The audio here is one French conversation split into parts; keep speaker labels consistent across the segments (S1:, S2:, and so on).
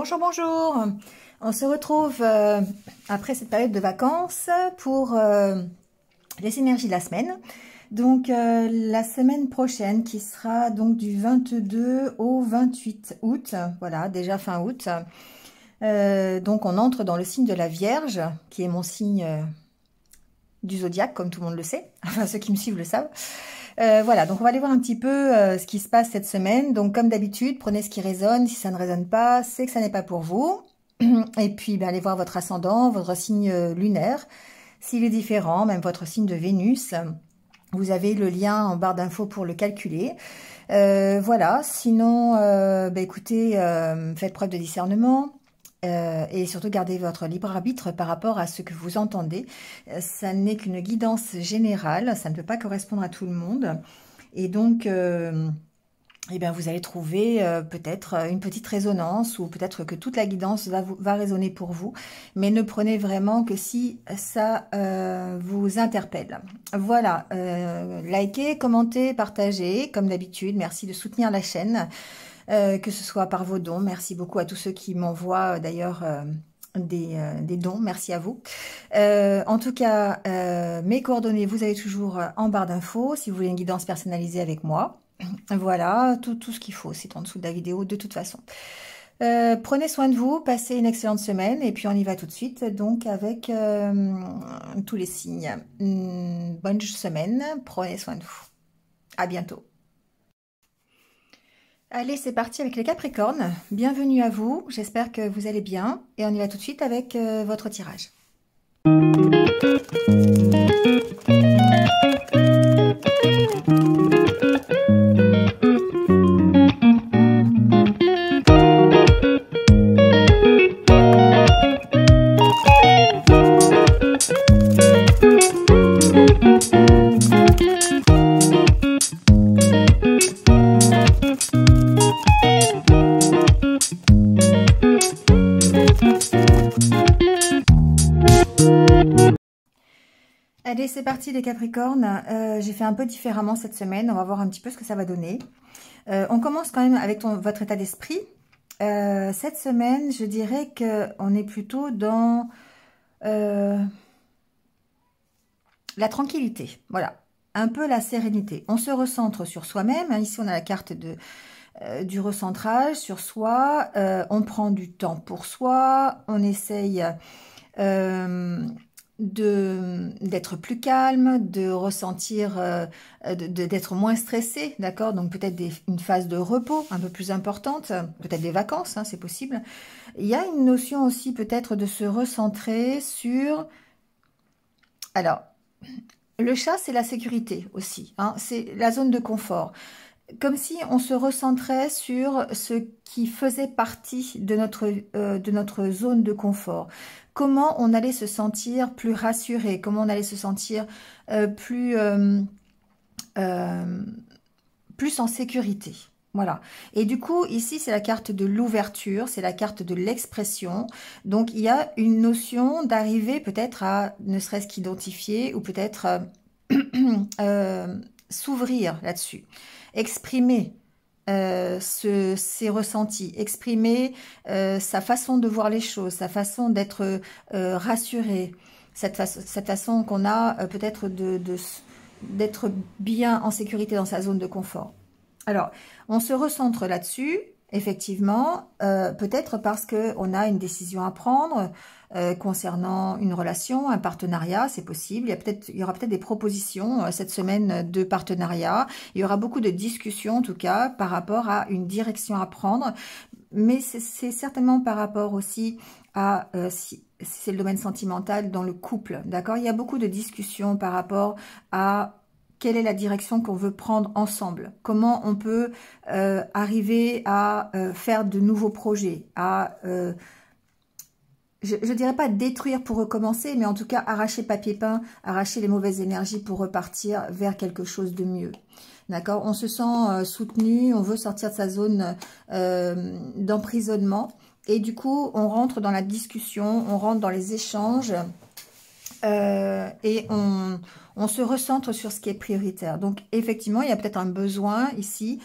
S1: Bonjour, bonjour. On se retrouve après cette période de vacances pour les énergies de la semaine. Donc la semaine prochaine qui sera donc du 22 au 28 août, voilà, déjà fin août. Donc on entre dans le signe de la Vierge, qui est mon signe du zodiaque, comme tout le monde le sait. Enfin, ceux qui me suivent le savent. Voilà, donc on va aller voir un petit peu ce qui se passe cette semaine. Donc comme d'habitude, prenez ce qui résonne. Si ça ne résonne pas, c'est que ça n'est pas pour vous. Et puis allez voir votre ascendant, votre signe lunaire. S'il est différent, même votre signe de Vénus, vous avez le lien en barre d'infos pour le calculer. Voilà, sinon, écoutez, faites preuve de discernement. Et surtout gardez votre libre arbitre par rapport à ce que vous entendez. Ça n'est qu'une guidance générale, ça ne peut pas correspondre à tout le monde. Et donc, vous allez trouver peut-être une petite résonance ou peut-être que toute la guidance va résonner pour vous. Mais ne prenez vraiment que si ça vous interpelle. Voilà, likez, commentez, partagez comme d'habitude. Merci de soutenir la chaîne. Que ce soit par vos dons. Merci beaucoup à tous ceux qui m'envoient d'ailleurs des dons. Merci à vous. En tout cas, mes coordonnées, vous avez toujours en barre d'infos si vous voulez une guidance personnalisée avec moi. Voilà, tout ce qu'il faut. C'est en dessous de la vidéo de toute façon. Prenez soin de vous, passez une excellente semaine et puis on y va tout de suite donc avec tous les signes. Bonne semaine, prenez soin de vous. À bientôt. Allez, c'est parti avec les Capricornes. Bienvenue à vous, j'espère que vous allez bien. Et on y va tout de suite avec votre tirage. Allez, c'est parti les Capricornes. J'ai fait un peu différemment cette semaine. On va voir un petit peu ce que ça va donner. On commence quand même avec votre état d'esprit. Cette semaine, je dirais qu'on est plutôt dans la tranquillité. Voilà, un peu la sérénité. On se recentre sur soi-même. Ici, on a la carte du recentrage sur soi. On prend du temps pour soi. On essaye d'être plus calme, de ressentir, d'être moins stressé, d'accord? Donc peut-être une phase de repos un peu plus importante, peut-être des vacances, hein, c'est possible. Il y a une notion aussi peut-être de se recentrer sur... Alors, le chat, c'est la sécurité aussi, hein, c'est la zone de confort. Comme si on se recentrait sur ce qui faisait partie de notre zone de confort. Comment on allait se sentir plus rassuré, comment on allait se sentir plus en sécurité. Voilà. Et du coup, ici, c'est la carte de l'ouverture, c'est la carte de l'expression. Donc, il y a une notion d'arriver peut-être à ne serait-ce qu'identifier ou peut-être s'ouvrir là-dessus. Exprimer ses ressentis, exprimer sa façon de voir les choses, sa façon d'être rassuré, cette façon qu'on a peut-être d'être bien en sécurité dans sa zone de confort. Alors, on se recentre là-dessus, effectivement, peut-être parce qu'on a une décision à prendre concernant une relation, un partenariat, c'est possible. Il y aura peut-être des propositions cette semaine de partenariat. Il y aura beaucoup de discussions, en tout cas, par rapport à une direction à prendre. Mais c'est certainement par rapport aussi à, si c'est le domaine sentimental, dans le couple, d'accord? Il y a beaucoup de discussions par rapport à quelle est la direction qu'on veut prendre ensemble, comment on peut arriver à faire de nouveaux projets, à... je ne dirais pas détruire pour recommencer, mais en tout cas arracher papier peint, arracher les mauvaises énergies pour repartir vers quelque chose de mieux. D'accord? On se sent soutenu, on veut sortir de sa zone d'emprisonnement. Et du coup, on rentre dans la discussion, on rentre dans les échanges et on se recentre sur ce qui est prioritaire. Donc, effectivement, il y a peut-être un besoin ici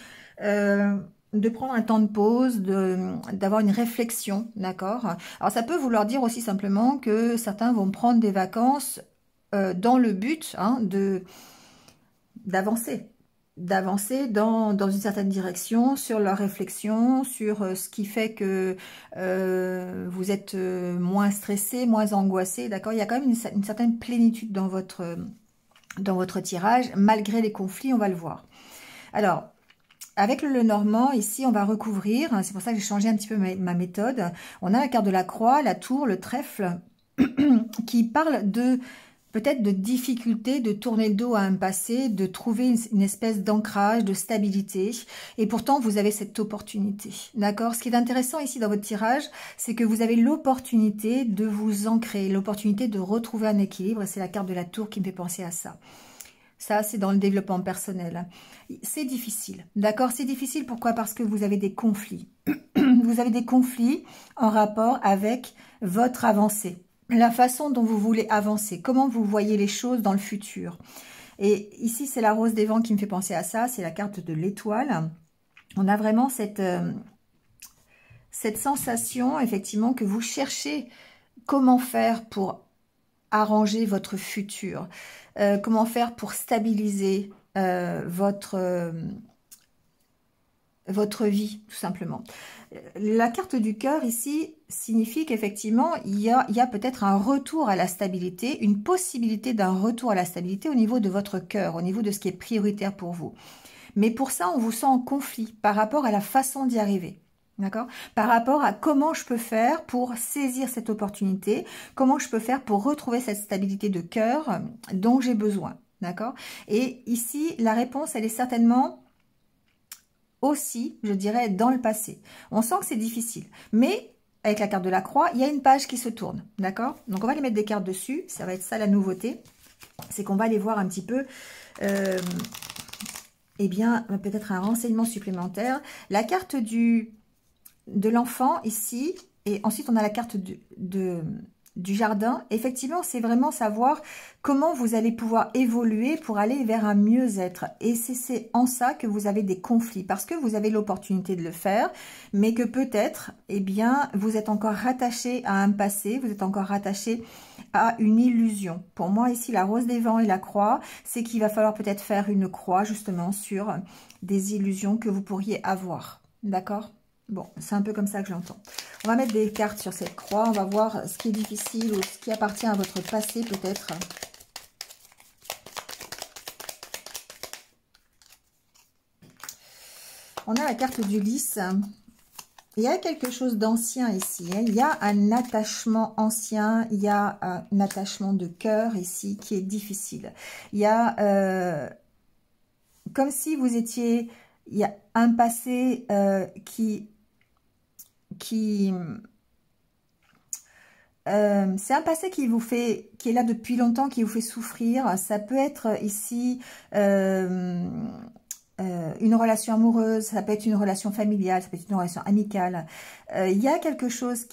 S1: de prendre un temps de pause, d'avoir une réflexion, d'accord? Alors ça peut vouloir dire aussi simplement que certains vont prendre des vacances dans le but d'avancer. D'avancer dans une certaine direction, sur leur réflexion, sur ce qui fait que vous êtes moins stressé, moins angoissé, d'accord? Il y a quand même une certaine plénitude dans votre tirage, malgré les conflits, on va le voir. Alors, avec le Lenormand, ici, on va recouvrir, c'est pour ça que j'ai changé un petit peu ma méthode. On a la carte de la croix, la tour, le trèfle, qui parle de peut-être de difficulté de tourner le dos à un passé, de trouver une espèce d'ancrage, de stabilité. Et pourtant, vous avez cette opportunité. D'accord? Ce qui est intéressant ici dans votre tirage, c'est que vous avez l'opportunité de vous ancrer, l'opportunité de retrouver un équilibre. C'est la carte de la tour qui me fait penser à ça. Ça, c'est dans le développement personnel. C'est difficile, d'accord? C'est difficile, pourquoi? Parce que vous avez des conflits. Vous avez des conflits en rapport avec votre avancée. La façon dont vous voulez avancer, comment vous voyez les choses dans le futur. Et ici, c'est la rose des vents qui me fait penser à ça, c'est la carte de l'étoile. On a vraiment cette sensation, effectivement, que vous cherchez comment faire pour arranger votre futur, comment faire pour stabiliser votre vie, tout simplement. La carte du cœur ici signifie qu'effectivement, il y a peut-être un retour à la stabilité, une possibilité d'un retour à la stabilité au niveau de votre cœur, au niveau de ce qui est prioritaire pour vous. Mais pour ça, on vous sent en conflit par rapport à la façon d'y arriver. D'accord? Par rapport à comment je peux faire pour saisir cette opportunité, comment je peux faire pour retrouver cette stabilité de cœur dont j'ai besoin. D'accord? Et ici, la réponse, elle est certainement aussi, je dirais, dans le passé. On sent que c'est difficile. Mais, avec la carte de la croix, il y a une page qui se tourne. D'accord? Donc, on va aller mettre des cartes dessus. Ça va être ça la nouveauté. C'est qu'on va aller voir un petit peu... eh bien, peut-être un renseignement supplémentaire. La carte de l'enfant ici, et ensuite on a la carte du jardin. Effectivement, c'est vraiment savoir comment vous allez pouvoir évoluer pour aller vers un mieux-être. Et c'est en ça que vous avez des conflits, parce que vous avez l'opportunité de le faire, mais que peut-être, eh bien, vous êtes encore rattaché à un passé, vous êtes encore rattaché à une illusion. Pour moi, ici, la rose des vents et la croix, c'est qu'il va falloir peut-être faire une croix, justement, sur des illusions que vous pourriez avoir. D'accord ? Bon, c'est un peu comme ça que j'entends. On va mettre des cartes sur cette croix. On va voir ce qui est difficile ou ce qui appartient à votre passé peut-être. On a la carte du lys. Il y a quelque chose d'ancien ici. Hein. Il y a un attachement ancien. Il y a un attachement de cœur ici qui est difficile. Il y a comme si vous étiez... Il y a un passé c'est un passé qui est là depuis longtemps, qui vous fait souffrir. Ça peut être ici une relation amoureuse, ça peut être une relation familiale, ça peut être une relation amicale. Il y a quelque chose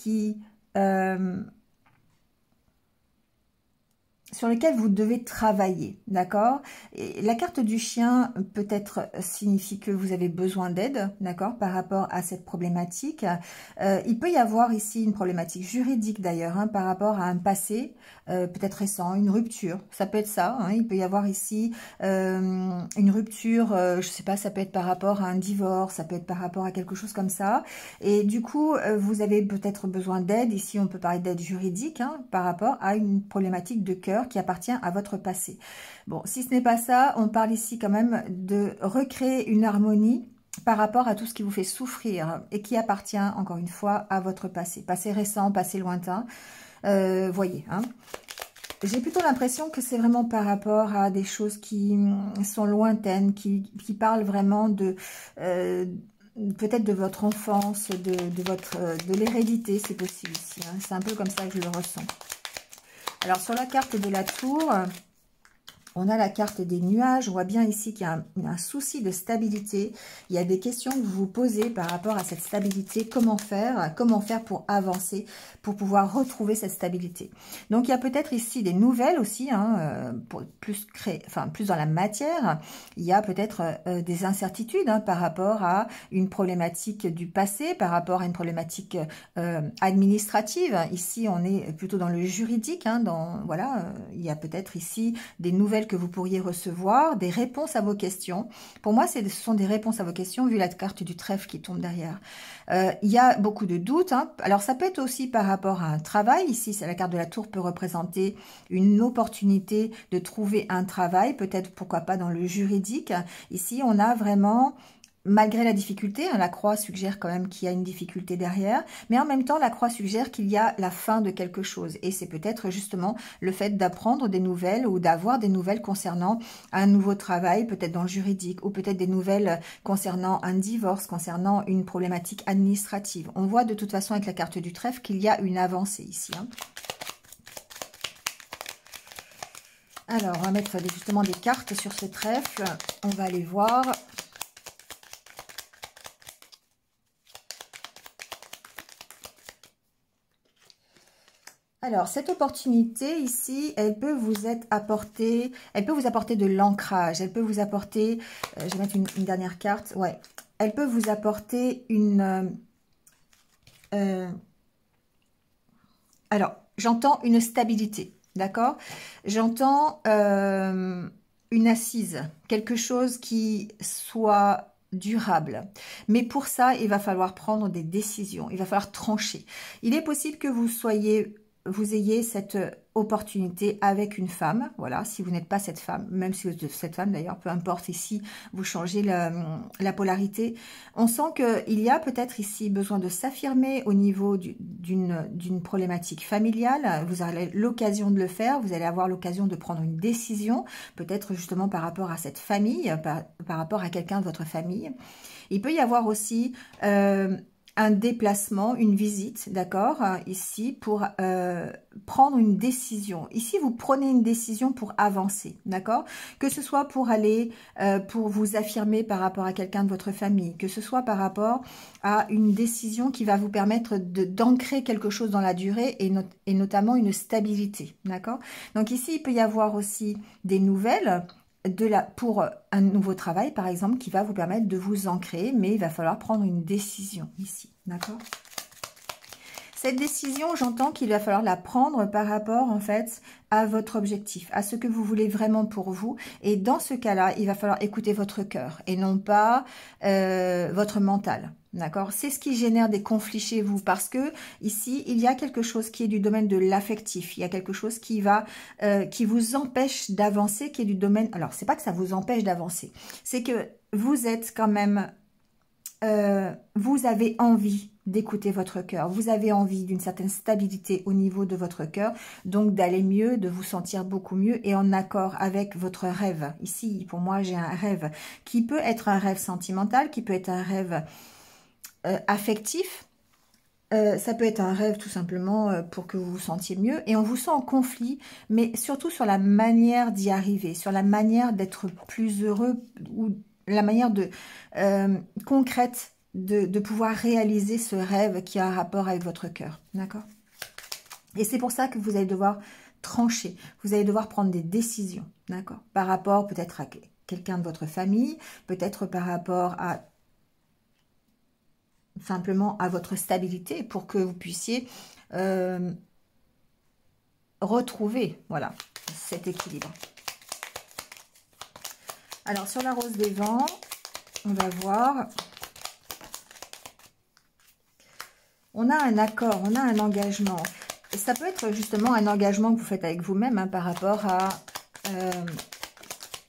S1: sur lequel vous devez travailler, d'accord? Et la carte du chien peut-être signifie que vous avez besoin d'aide, d'accord, par rapport à cette problématique. Il peut y avoir ici une problématique juridique d'ailleurs, hein, par rapport à un passé peut-être récent, une rupture, ça peut être ça. Hein, il peut y avoir ici une rupture, je sais pas, ça peut être par rapport à un divorce, ça peut être par rapport à quelque chose comme ça. Et du coup, vous avez peut-être besoin d'aide. Ici, on peut parler d'aide juridique, hein, par rapport à une problématique de cœur qui appartient à votre passé. Bon, si ce n'est pas ça, on parle ici quand même de recréer une harmonie par rapport à tout ce qui vous fait souffrir et qui appartient, encore une fois, à votre passé. Passé récent, passé lointain, voyez. Hein. J'ai plutôt l'impression que c'est vraiment par rapport à des choses qui sont lointaines, qui parlent vraiment de... peut-être de votre enfance, de l'hérédité, c'est possible ici. Hein. C'est un peu comme ça que je le ressens. Alors, sur la carte de la tour, On a la carte des nuages. On voit bien ici qu'il y a un souci de stabilité. Il y a des questions que vous vous posez par rapport à cette stabilité. Comment faire pour avancer, pour pouvoir retrouver cette stabilité. Donc, il y a peut-être ici des nouvelles aussi, hein, pour plus dans la matière. Il y a peut-être des incertitudes hein, par rapport à une problématique du passé, par rapport à une problématique administrative. Ici, on est plutôt dans le juridique. Hein, voilà, il y a peut-être ici des nouvelles que vous pourriez recevoir, des réponses à vos questions. Pour moi, ce sont des réponses à vos questions, vu la carte du trèfle qui tombe derrière. Il y a beaucoup de doutes. Hein. Alors, ça peut être aussi par rapport à un travail. Ici, la carte de la tour peut représenter une opportunité de trouver un travail, peut-être, pourquoi pas, dans le juridique. Ici, on a vraiment... Malgré la difficulté, hein, la croix suggère quand même qu'il y a une difficulté derrière, mais en même temps, la croix suggère qu'il y a la fin de quelque chose. Et c'est peut-être justement le fait d'apprendre des nouvelles ou d'avoir des nouvelles concernant un nouveau travail, peut-être dans le juridique, ou peut-être des nouvelles concernant un divorce, concernant une problématique administrative. On voit de toute façon avec la carte du trèfle qu'il y a une avancée ici. Hein. Alors, on va mettre justement des cartes sur ce trèfle. On va aller voir... Alors, cette opportunité ici, elle peut vous apporter de l'ancrage, elle peut vous apporter, je vais mettre une dernière carte, ouais, elle peut vous apporter alors, j'entends une stabilité, d'accord? J'entends une assise, quelque chose qui soit durable. Mais pour ça, il va falloir prendre des décisions, il va falloir trancher. Il est possible que vous ayez cette opportunité avec une femme, voilà, si vous n'êtes pas cette femme, même si vous êtes cette femme d'ailleurs, peu importe ici, vous changez la polarité. On sent qu'il y a peut-être ici besoin de s'affirmer au niveau d'une problématique familiale. Vous aurez l'occasion de le faire, vous allez avoir l'occasion de prendre une décision, peut-être justement par rapport à cette famille, par rapport à quelqu'un de votre famille. Il peut y avoir aussi... un déplacement, une visite, d'accord, ici, pour prendre une décision. Ici, vous prenez une décision pour avancer, d'accord? Que ce soit pour aller, pour vous affirmer par rapport à quelqu'un de votre famille, que ce soit par rapport à une décision qui va vous permettre d'ancrer quelque chose dans la durée et notamment une stabilité, d'accord? Donc ici, il peut y avoir aussi des nouvelles pour un nouveau travail, par exemple, qui va vous permettre de vous ancrer, mais il va falloir prendre une décision ici, d'accord? Cette décision, j'entends qu'il va falloir la prendre par rapport, en fait, à votre objectif, à ce que vous voulez vraiment pour vous. Et dans ce cas-là, il va falloir écouter votre cœur et non pas votre mental. D'accord? C'est ce qui génère des conflits chez vous parce que ici, il y a quelque chose qui est du domaine de l'affectif. Il y a quelque chose qui vous empêche d'avancer, qui est du domaine... Alors, c'est pas que ça vous empêche d'avancer. C'est que vous êtes quand même... vous avez envie d'écouter votre cœur. Vous avez envie d'une certaine stabilité au niveau de votre cœur, donc d'aller mieux, de vous sentir beaucoup mieux et en accord avec votre rêve. Ici, pour moi, j'ai un rêve qui peut être un rêve sentimental, qui peut être un rêve affectif. Ça peut être un rêve tout simplement pour que vous vous sentiez mieux. Et on vous sent en conflit, mais surtout sur la manière d'y arriver, sur la manière d'être plus heureux ou la manière concrète de pouvoir réaliser ce rêve qui a un rapport avec votre cœur. D'accord? Et c'est pour ça que vous allez devoir trancher. Vous allez devoir prendre des décisions. D'accord? Par rapport peut-être à quelqu'un de votre famille, peut-être par rapport à simplement à votre stabilité pour que vous puissiez retrouver, voilà, cet équilibre. Alors, sur la rose des vents, on va voir. On a un accord, on a un engagement. Et ça peut être justement un engagement que vous faites avec vous-même hein, par rapport à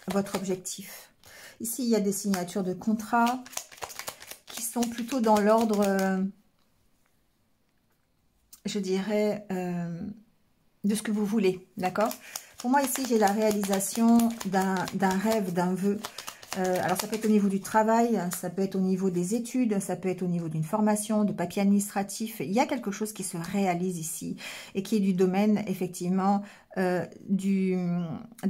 S1: votre objectif. Ici, il y a des signatures de contrats qui sont plutôt dans l'ordre, je dirais, de ce que vous voulez, d'accord? Pour moi, ici, j'ai la réalisation d'un rêve, d'un vœu. Alors, ça peut être au niveau du travail, ça peut être au niveau des études, ça peut être au niveau d'une formation, de papier administratif. Il y a quelque chose qui se réalise ici et qui est du domaine, effectivement, de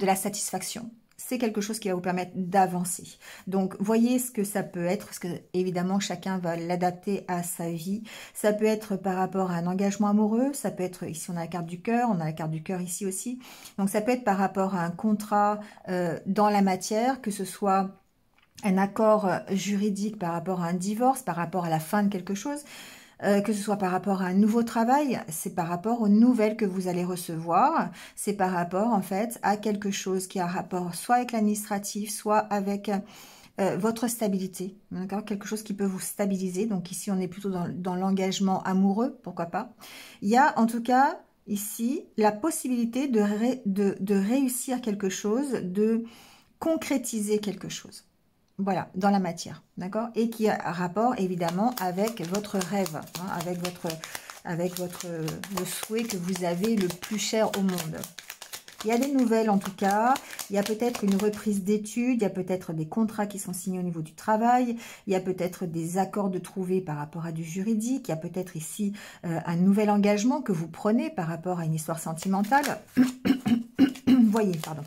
S1: la satisfaction. C'est quelque chose qui va vous permettre d'avancer. Donc, voyez ce que ça peut être, parce que, évidemment, chacun va l'adapter à sa vie. Ça peut être par rapport à un engagement amoureux, ça peut être, ici on a la carte du cœur, on a la carte du cœur ici aussi. Donc, ça peut être par rapport à un contrat dans la matière, que ce soit un accord juridique par rapport à un divorce, par rapport à la fin de quelque chose, que ce soit par rapport à un nouveau travail, c'est par rapport aux nouvelles que vous allez recevoir, c'est par rapport en fait à quelque chose qui a rapport soit avec l'administratif, soit avec votre stabilité, d'accord, quelque chose qui peut vous stabiliser. Donc ici on est plutôt dans l'engagement amoureux, pourquoi pas. Il y a en tout cas ici la possibilité de réussir quelque chose, de concrétiser quelque chose. Voilà, dans la matière, d'accord? Et qui a rapport, évidemment, avec votre rêve, hein, avec le souhait que vous avez le plus cher au monde. Il y a des nouvelles, en tout cas. Il y a peut-être une reprise d'études, il y a peut-être des contrats qui sont signés au niveau du travail, il y a peut-être des accords de trouver par rapport à du juridique, il y a peut-être ici un nouvel engagement que vous prenez par rapport à une histoire sentimentale. Voyez, pardon.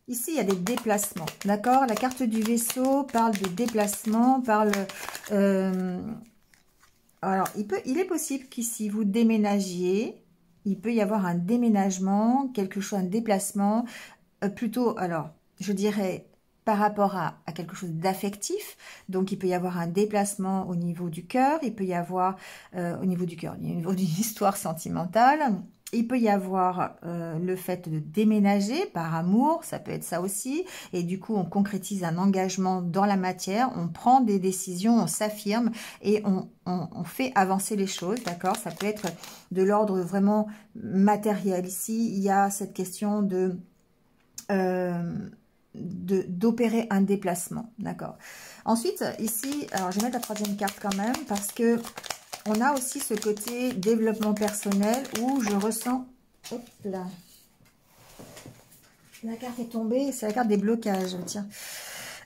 S1: Ici, il y a des déplacements, d'accord? La carte du vaisseau parle de déplacement, parle... alors, il est possible qu'ici, vous déménagiez. Il peut y avoir un déménagement, quelque chose, un déplacement. Plutôt, alors, je dirais par rapport à quelque chose d'affectif. Donc, il peut y avoir un déplacement au niveau du cœur. Il peut y avoir, au niveau du cœur, au niveau d'une histoire sentimentale. Il peut y avoir le fait de déménager par amour, ça peut être ça aussi. Et du coup, on concrétise un engagement dans la matière, on prend des décisions, on s'affirme et on fait avancer les choses, d'accord? Ça peut être de l'ordre vraiment matériel. Ici, il y a cette question d'opérer un déplacement, d'accord? Ensuite, ici, alors je vais mettre la troisième carte quand même parce que on a aussi ce côté développement personnel où je ressens... Hop là. La carte est tombée, c'est la carte des blocages, tiens.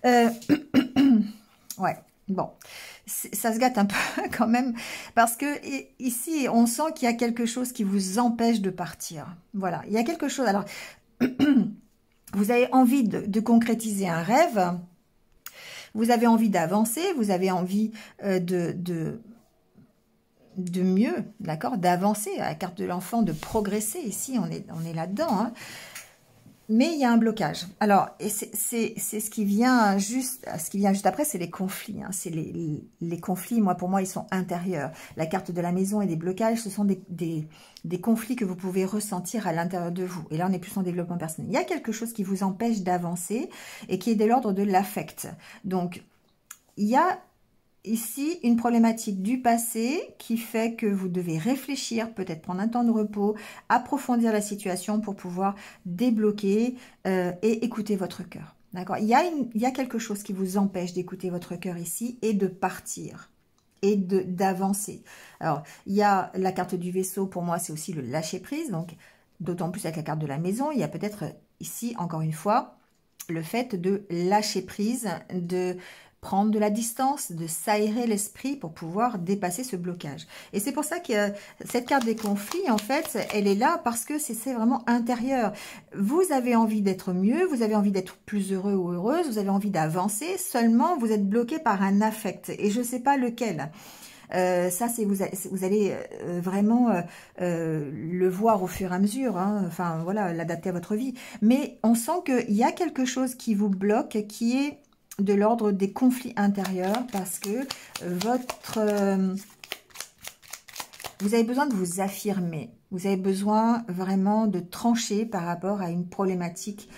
S1: Ouais, bon. Ça se gâte un peu quand même parce que ici, on sent qu'il y a quelque chose qui vous empêche de partir. Voilà, il y a quelque chose... Alors, vous avez envie de concrétiser un rêve, vous avez envie d'avancer, vous avez envie de mieux, d'accord, d'avancer, à la carte de l'enfant, de progresser, ici, on est là-dedans, hein. Mais il y a un blocage. Alors, et c'est ce qui vient juste après, c'est les conflits, hein. C'est les conflits, pour moi, ils sont intérieurs. La carte de la maison et des blocages, ce sont des conflits que vous pouvez ressentir à l'intérieur de vous. Et là, on est plus en développement personnel. Il y a quelque chose qui vous empêche d'avancer et qui est de l'ordre de l'affect. Donc, il y a ici une problématique du passé qui fait que vous devez réfléchir, peut-être prendre un temps de repos, approfondir la situation pour pouvoir débloquer et écouter votre cœur. D'accord? Il y a quelque chose qui vous empêche d'écouter votre cœur ici et de partir et d'avancer. Alors, il y a la carte du vaisseau, pour moi, c'est aussi le lâcher-prise, donc d'autant plus avec la carte de la maison, il y a peut-être ici, encore une fois, le fait de lâcher prise, de prendre de la distance, de s'aérer l'esprit pour pouvoir dépasser ce blocage. Et c'est pour ça que cette carte des conflits, en fait, elle est là parce que c'est vraiment intérieur. Vous avez envie d'être mieux, vous avez envie d'être plus heureux ou heureuse, vous avez envie d'avancer, seulement vous êtes bloqué par un affect. Et je ne sais pas lequel. Ça, vous allez vraiment le voir au fur et à mesure, hein. Enfin, voilà, l'adapter à votre vie. Mais on sent qu'il y a quelque chose qui vous bloque, qui est de l'ordre des conflits intérieurs, parce que vous avez besoin de vous affirmer. Vous avez besoin vraiment de trancher par rapport à une problématique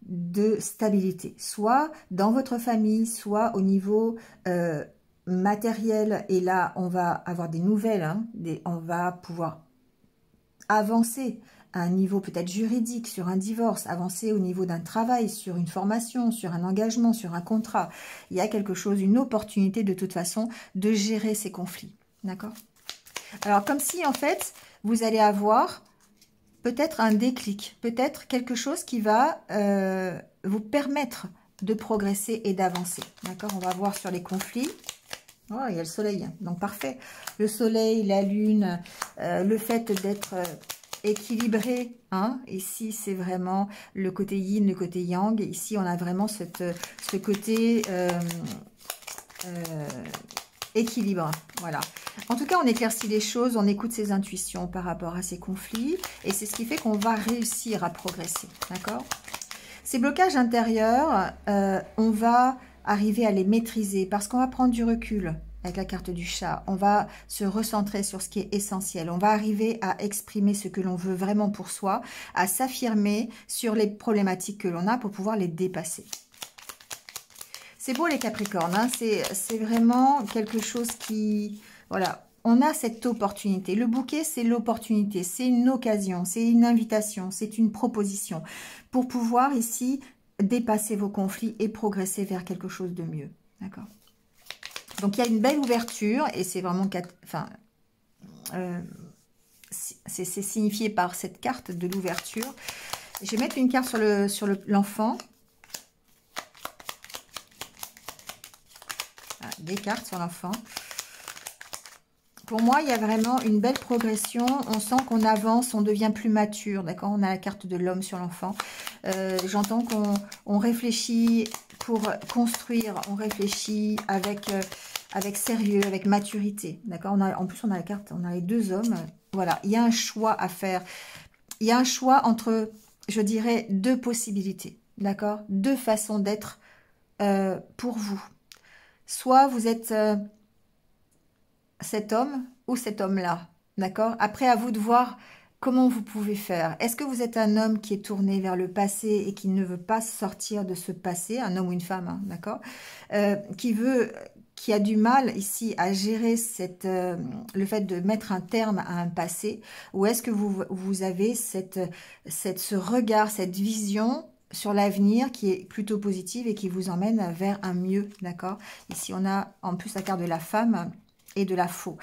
S1: de stabilité, soit dans votre famille, soit au niveau matériel. Et là, on va avoir des nouvelles, hein, on va pouvoir avancer à un niveau peut-être juridique, sur un divorce, avancer au niveau d'un travail, sur une formation, sur un engagement, sur un contrat. Il y a quelque chose, une opportunité de toute façon de gérer ces conflits. D'accord? Alors, comme si en fait, vous allez avoir peut-être un déclic, peut-être quelque chose qui va vous permettre de progresser et d'avancer. D'accord? On va voir sur les conflits. Oh, il y a le soleil, donc parfait. Le soleil, la lune, le fait d'être équilibré. Hein? Ici, c'est vraiment le côté yin, le côté yang. Ici, on a vraiment ce côté équilibre. Voilà. En tout cas, on éclaircit les choses, on écoute ses intuitions par rapport à ces conflits. Et c'est ce qui fait qu'on va réussir à progresser. D'accord? Ces blocages intérieurs, on va arriver à les maîtriser parce qu'on va prendre du recul avec la carte du chat. On va se recentrer sur ce qui est essentiel. On va arriver à exprimer ce que l'on veut vraiment pour soi, à s'affirmer sur les problématiques que l'on a pour pouvoir les dépasser. C'est beau les Capricornes, hein, c'est vraiment quelque chose qui... Voilà, on a cette opportunité. Le bouquet, c'est l'opportunité, c'est une occasion, c'est une invitation, c'est une proposition pour pouvoir ici dépasser vos conflits et progresser vers quelque chose de mieux. D'accord? Donc, il y a une belle ouverture et c'est vraiment... Enfin, c'est signifié par cette carte de l'ouverture. Je vais mettre une carte sur l'enfant. Des cartes sur l'enfant. Pour moi, il y a vraiment une belle progression. On sent qu'on avance, on devient plus mature. D'accord? On a la carte de l'homme sur l'enfant. J'entends qu'on réfléchit pour construire. On réfléchit avec sérieux, avec maturité. D'accord? En plus, on a la carte, on a les deux hommes. Voilà, il y a un choix à faire. Il y a un choix entre, je dirais, deux possibilités. D'accord? Deux façons d'être pour vous. Soit vous êtes cet homme ou cet homme-là, d'accord? Après, à vous de voir comment vous pouvez faire. Est-ce que vous êtes un homme qui est tourné vers le passé et qui ne veut pas sortir de ce passé, un homme ou une femme, hein, d'accord? Qui a du mal ici à gérer le fait de mettre un terme à un passé, ou est-ce que vous avez ce regard, cette vision sur l'avenir qui est plutôt positive et qui vous emmène vers un mieux, d'accord? Ici, on a en plus la carte de la femme et de la faux.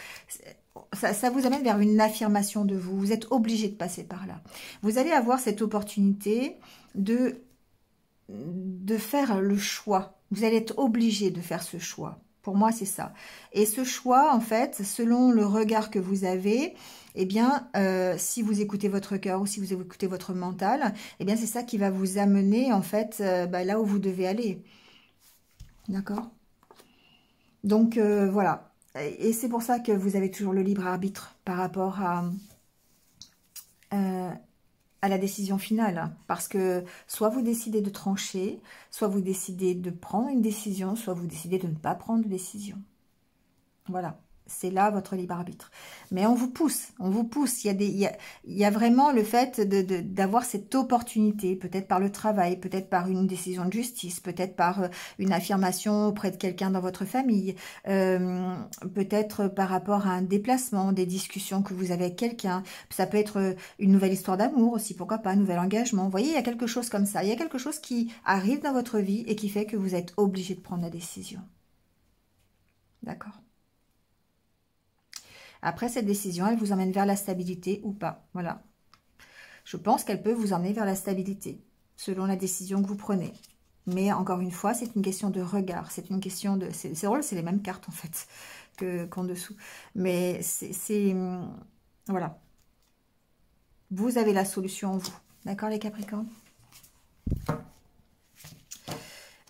S1: Ça vous amène vers une affirmation de vous. Vous êtes obligé de passer par là. Vous allez avoir cette opportunité de faire le choix. Vous allez être obligé de faire ce choix. Pour moi, c'est ça. Et ce choix, en fait, selon le regard que vous avez, eh bien, si vous écoutez votre cœur ou si vous écoutez votre mental, eh bien, c'est ça qui va vous amener, en fait, là où vous devez aller. D'accord? Donc, voilà. Et c'est pour ça que vous avez toujours le libre arbitre par rapport à la décision finale. Parce que soit vous décidez de trancher, soit vous décidez de prendre une décision, soit vous décidez de ne pas prendre de décision. Voilà. C'est là votre libre arbitre. Mais on vous pousse, on vous pousse. Il y a vraiment le fait d'avoir cette opportunité, peut-être par le travail, peut-être par une décision de justice, peut-être par une affirmation auprès de quelqu'un dans votre famille, peut-être par rapport à un déplacement, des discussions que vous avez avec quelqu'un. Ça peut être une nouvelle histoire d'amour aussi, pourquoi pas, un nouvel engagement. Vous voyez, il y a quelque chose comme ça. Il y a quelque chose qui arrive dans votre vie et qui fait que vous êtes obligé de prendre la décision. D'accord ? Après, cette décision, elle vous emmène vers la stabilité ou pas. Voilà. Je pense qu'elle peut vous emmener vers la stabilité, selon la décision que vous prenez. Mais encore une fois, c'est une question de regard. C'est une question de... C'est drôle, c'est les mêmes cartes, en fait, qu'en dessous. Mais c'est... Voilà. Vous avez la solution en vous. D'accord, les Capricornes?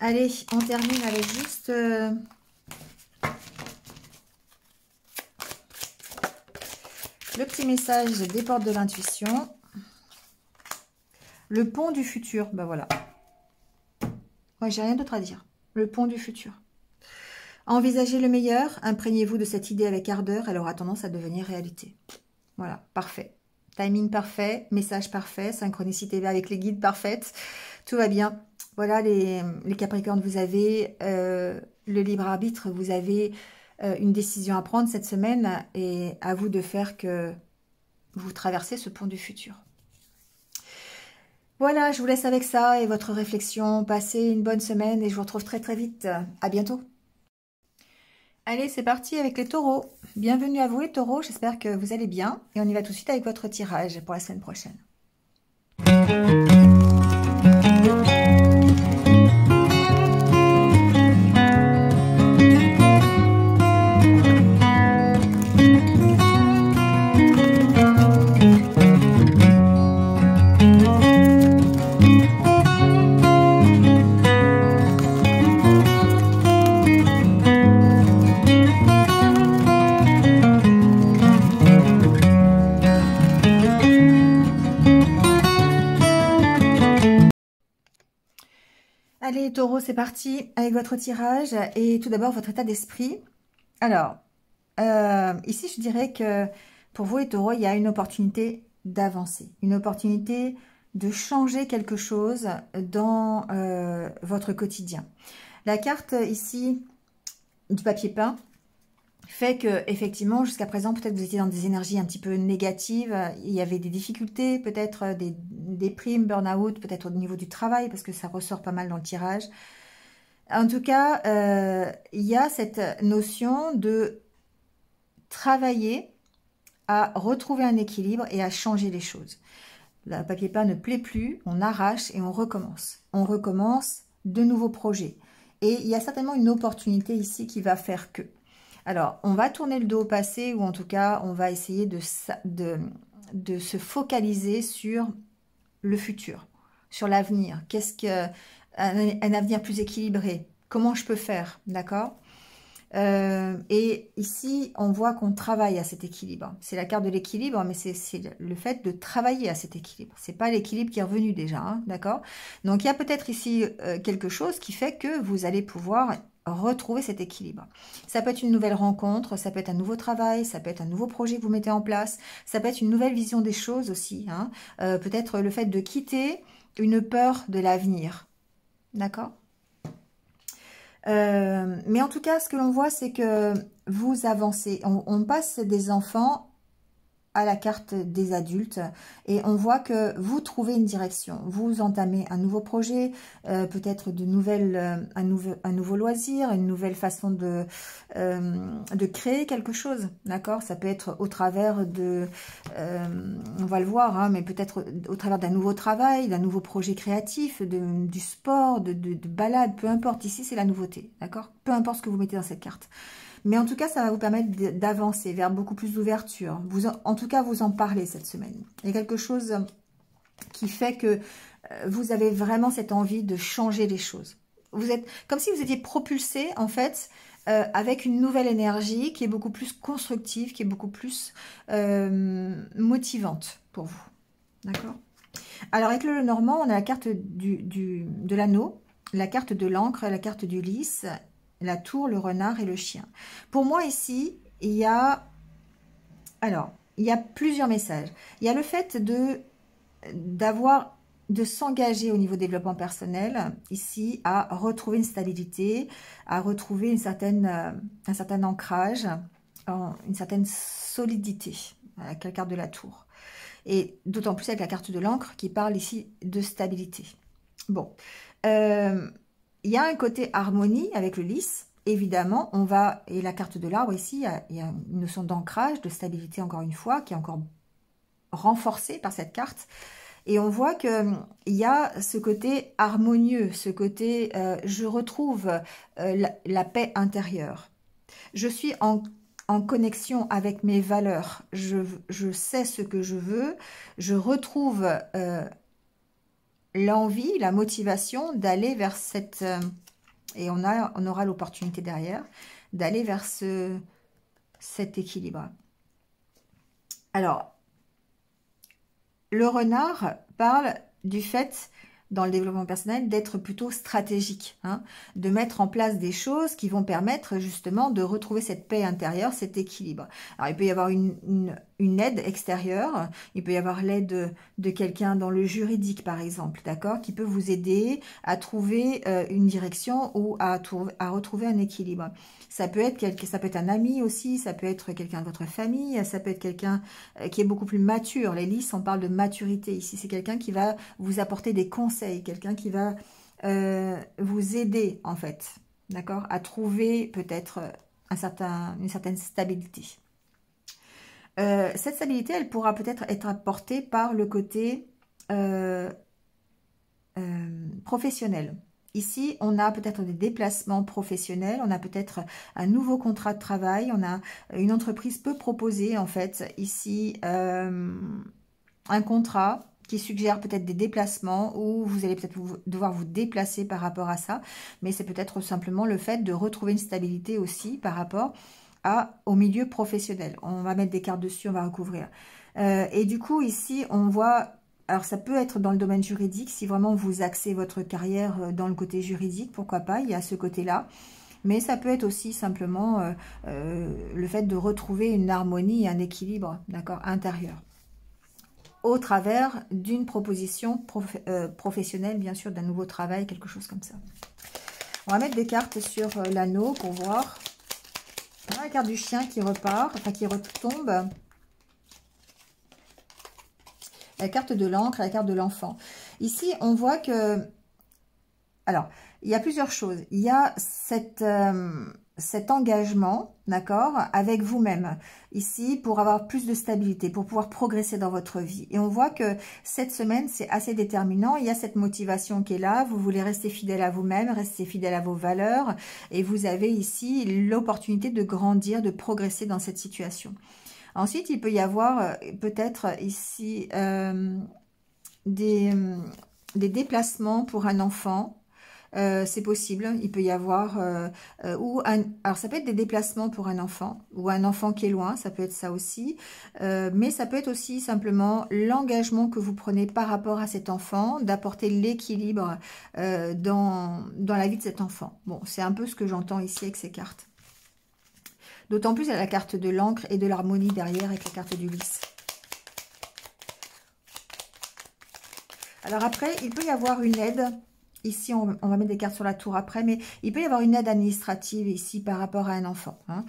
S1: Allez, on termine avec juste... le petit message des portes de l'intuition. Le pont du futur. Ben voilà. Moi, j'ai rien d'autre à dire. Le pont du futur. Envisagez le meilleur. Imprégnez-vous de cette idée avec ardeur. Elle aura tendance à devenir réalité. Voilà. Parfait. Timing parfait. Message parfait. Synchronicité avec les guides parfaite. Tout va bien. Voilà les Capricornes. Vous avez le libre arbitre. Vous avez... une décision à prendre cette semaine et à vous de faire que vous traversez ce pont du futur. Voilà, je vous laisse avec ça et votre réflexion. Passez une bonne semaine et je vous retrouve très très vite. À bientôt. Allez, c'est parti avec les taureaux. Bienvenue à vous les taureaux, j'espère que vous allez bien. Et on y va tout de suite avec votre tirage pour la semaine prochaine. Allez, Taureau, c'est parti avec votre tirage et tout d'abord votre état d'esprit. Alors, ici, je dirais que pour vous, les taureaux, il y a une opportunité d'avancer, une opportunité de changer quelque chose dans votre quotidien. La carte ici du papier peint fait que effectivement jusqu'à présent peut-être vous étiez dans des énergies un petit peu négatives, il y avait des difficultés, peut-être des déprimes, burn-out, peut-être au niveau du travail parce que ça ressort pas mal dans le tirage. En tout cas, il y a cette notion de travailler à retrouver un équilibre et à changer les choses. Le papier peint ne plaît plus, on arrache et on recommence. On recommence de nouveaux projets. Et il y a certainement une opportunité ici qui va faire que. Alors, on va tourner le dos au passé ou en tout cas, on va essayer de se focaliser sur le futur, sur l'avenir. Qu'est-ce que un avenir plus équilibré? Comment je peux faire? D'accord? Et ici, on voit qu'on travaille à cet équilibre. C'est la carte de l'équilibre, mais c'est le fait de travailler à cet équilibre. C'est pas l'équilibre qui est revenu déjà, hein, d'accord? Donc, il y a peut-être ici quelque chose qui fait que vous allez pouvoir retrouver cet équilibre. Ça peut être une nouvelle rencontre, ça peut être un nouveau travail, ça peut être un nouveau projet que vous mettez en place, ça peut être une nouvelle vision des choses aussi, hein. Peut-être le fait de quitter une peur de l'avenir, d'accord? Mais en tout cas, ce que l'on voit, c'est que vous avancez. On passe des enfants à la carte des adultes et on voit que vous trouvez une direction. Vous entamez un nouveau projet, peut-être un nouveau loisir, une nouvelle façon de créer quelque chose. D'accord? Ça peut être au travers de, on va le voir, hein, mais peut-être au travers d'un nouveau travail, d'un nouveau projet créatif, du sport, de balade, peu importe. Ici, c'est la nouveauté. D'accord? Peu importe ce que vous mettez dans cette carte. Mais en tout cas, ça va vous permettre d'avancer vers beaucoup plus d'ouverture. En tout cas, vous en parlez cette semaine. Il y a quelque chose qui fait que vous avez vraiment cette envie de changer les choses. Vous êtes comme si vous étiez propulsé, en fait, avec une nouvelle énergie qui est beaucoup plus constructive, qui est beaucoup plus motivante pour vous. D'accord? Alors, avec le Normand, on a la carte de l'anneau, la carte de l'encre, la carte du lys, la tour, le renard et le chien. Pour moi, ici, il y a plusieurs messages. Il y a le fait de s'engager au niveau développement personnel, ici, à retrouver une stabilité, à retrouver un certain ancrage, une certaine solidité, avec la carte de la tour. Et d'autant plus avec la carte de l'encre qui parle ici de stabilité. Bon, il y a un côté harmonie avec le lys, évidemment, et la carte de l'arbre ici, il y a une notion d'ancrage, de stabilité encore une fois, qui est encore renforcée par cette carte. Et on voit qu'il y a ce côté harmonieux, ce côté, je retrouve la paix intérieure. Je suis en connexion avec mes valeurs, je sais ce que je veux, je retrouve l'envie, la motivation d'aller vers cette... et on aura l'opportunité derrière d'aller vers cet équilibre. Alors, le renard parle du fait, dans le développement personnel, d'être plutôt stratégique, hein, de mettre en place des choses qui vont permettre justement de retrouver cette paix intérieure, cet équilibre. Alors, il peut y avoir une aide extérieure, il peut y avoir l'aide de quelqu'un dans le juridique, par exemple, d'accord, qui peut vous aider à trouver une direction ou à retrouver un équilibre. Ça peut être un ami aussi, ça peut être quelqu'un de votre famille, ça peut être quelqu'un qui est beaucoup plus mature. Les lys, on parle de maturité ici. C'est quelqu'un qui va vous apporter des conseils, quelqu'un qui va vous aider, en fait, d'accord, à trouver peut-être une certaine stabilité. Cette stabilité, elle pourra peut-être être apportée par le côté professionnel. Ici, on a peut-être des déplacements professionnels, on a peut-être un nouveau contrat de travail, on a une entreprise peut proposer en fait ici un contrat qui suggère peut-être des déplacements ou vous allez peut-être devoir vous déplacer par rapport à ça, mais c'est peut-être simplement le fait de retrouver une stabilité aussi par rapport au milieu professionnel. On va mettre des cartes dessus, on va recouvrir. Et du coup, ici, on voit... Alors, ça peut être dans le domaine juridique, si vraiment vous axez votre carrière dans le côté juridique, pourquoi pas, il y a ce côté-là. Mais ça peut être aussi simplement le fait de retrouver une harmonie et un équilibre, d'accord, intérieur. Au travers d'une proposition professionnelle, bien sûr, d'un nouveau travail, quelque chose comme ça. On va mettre des cartes sur l'anneau pour voir. On a la carte du chien qui repart, enfin qui retombe. La carte de l'encre et la carte de l'enfant. Ici, on voit que... Alors, il y a plusieurs choses. Il y a cet engagement, d'accord, avec vous-même, ici, pour avoir plus de stabilité, pour pouvoir progresser dans votre vie. Et on voit que cette semaine, c'est assez déterminant. Il y a cette motivation qui est là. Vous voulez rester fidèle à vous-même, rester fidèle à vos valeurs. Et vous avez ici l'opportunité de grandir, de progresser dans cette situation. Ensuite, il peut y avoir peut-être ici des déplacements pour un enfant. C'est possible. Il peut y avoir... alors, ça peut être des déplacements pour un enfant ou un enfant qui est loin. Ça peut être ça aussi. Mais ça peut être aussi simplement l'engagement que vous prenez par rapport à cet enfant, d'apporter l'équilibre dans la vie de cet enfant. Bon, c'est un peu ce que j'entends ici avec ces cartes. D'autant plus, il y a la carte de l'encre et de l'harmonie derrière avec la carte du lys. Alors après, il peut y avoir une aide. Ici, on va mettre des cartes sur la tour après, mais il peut y avoir une aide administrative ici par rapport à un enfant. Hein,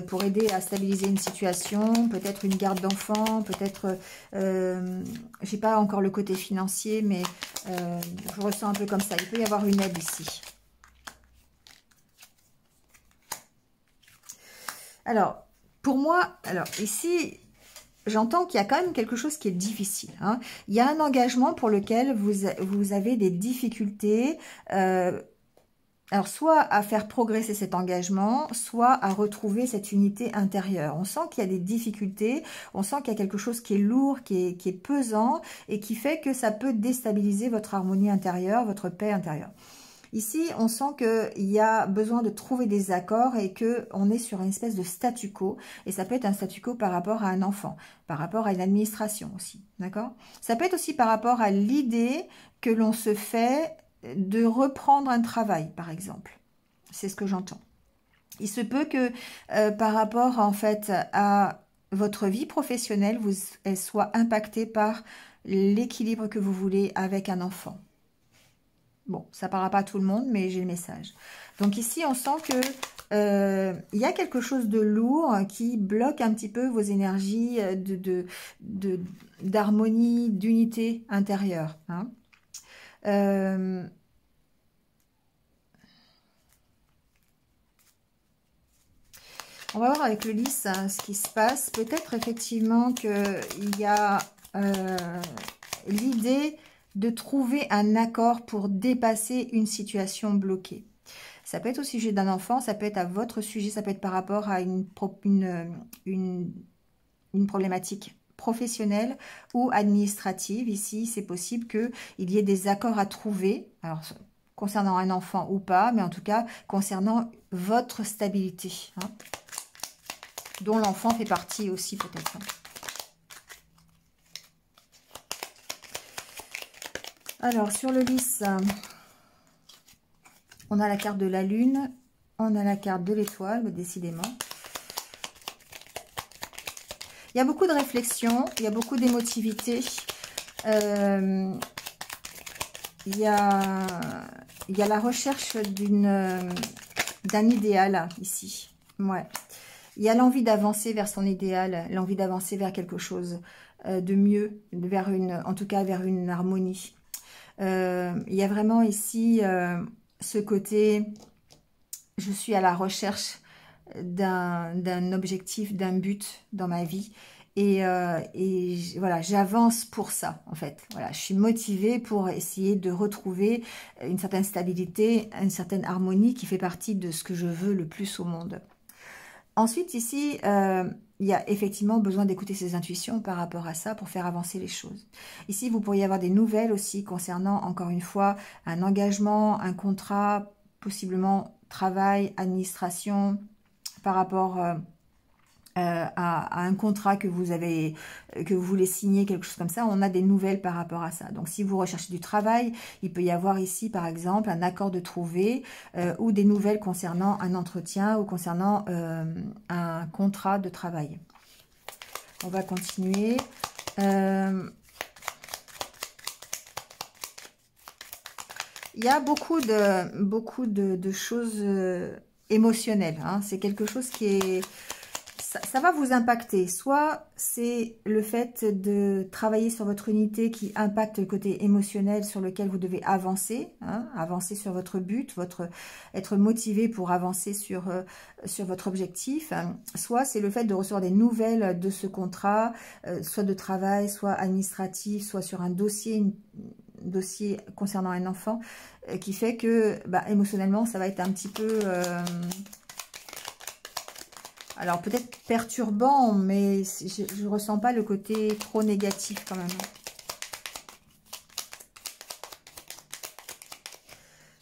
S1: pour aider à stabiliser une situation, peut-être une garde d'enfant, peut-être, je n'ai pas encore le côté financier, mais je ressens un peu comme ça. Il peut y avoir une aide ici. Alors, pour moi, alors ici, j'entends qu'il y a quand même quelque chose qui est difficile. Hein. Il y a un engagement pour lequel vous avez des difficultés, alors soit à faire progresser cet engagement, soit à retrouver cette unité intérieure. On sent qu'il y a des difficultés, on sent qu'il y a quelque chose qui est lourd, qui est pesant, et qui fait que ça peut déstabiliser votre harmonie intérieure, votre paix intérieure. Ici, on sent qu'il y a besoin de trouver des accords et qu'on est sur une espèce de statu quo. Et ça peut être un statu quo par rapport à un enfant, par rapport à une administration aussi, d'accord? Ça peut être aussi par rapport à l'idée que l'on se fait de reprendre un travail, par exemple. C'est ce que j'entends. Il se peut que par rapport, en fait, à votre vie professionnelle, elle soit impactée par l'équilibre que vous voulez avec un enfant. Bon, ça ne parlera pas à tout le monde, mais j'ai le message. Donc ici, on sent que il y a quelque chose de lourd qui bloque un petit peu vos énergies d'harmonie, d'unité intérieure. Hein. On va voir avec le lys hein, ce qui se passe. Peut-être effectivement qu'il y a l'idée de trouver un accord pour dépasser une situation bloquée. Ça peut être au sujet d'un enfant, ça peut être à votre sujet, ça peut être par rapport à une problématique professionnelle ou administrative. Ici, c'est possible qu'il y ait des accords à trouver, alors concernant un enfant ou pas, mais en tout cas concernant votre stabilité, hein, dont l'enfant fait partie aussi peut-être. Alors, sur le lys, on a la carte de la lune, on a la carte de l'étoile, décidément. Il y a beaucoup de réflexion, il y a beaucoup d'émotivité. Il y a la recherche d'un idéal ici. Ouais. Il y a l'envie d'avancer vers son idéal, l'envie d'avancer vers quelque chose de mieux, en tout cas vers une harmonie. Il y a vraiment ici ce côté, je suis à la recherche d'un objectif, d'un but dans ma vie. Voilà, j'avance pour ça, en fait. Voilà, je suis motivée pour essayer de retrouver une certaine stabilité, une certaine harmonie qui fait partie de ce que je veux le plus au monde. Ensuite, ici, il y a effectivement besoin d'écouter ses intuitions par rapport à ça pour faire avancer les choses. Ici, vous pourriez avoir des nouvelles aussi concernant, encore une fois, un engagement, un contrat, possiblement travail, administration, par rapport à un contrat que vous voulez signer, quelque chose comme ça. On a des nouvelles par rapport à ça. Donc, si vous recherchez du travail, il peut y avoir ici, par exemple, un accord de trouver ou des nouvelles concernant un entretien ou concernant un contrat de travail. On va continuer. Il y a beaucoup de choses émotionnelles. Hein. C'est quelque chose qui est... Ça va vous impacter. Soit c'est le fait de travailler sur votre unité qui impacte le côté émotionnel sur lequel vous devez avancer, hein, avancer sur votre but, être motivé pour avancer sur votre objectif. Soit c'est le fait de recevoir des nouvelles de ce contrat, soit de travail, soit administratif, soit sur un dossier, dossier concernant un enfant, qui fait que émotionnellement ça va être un petit peu... alors, peut-être perturbant, mais je ne ressens pas le côté trop négatif quand même.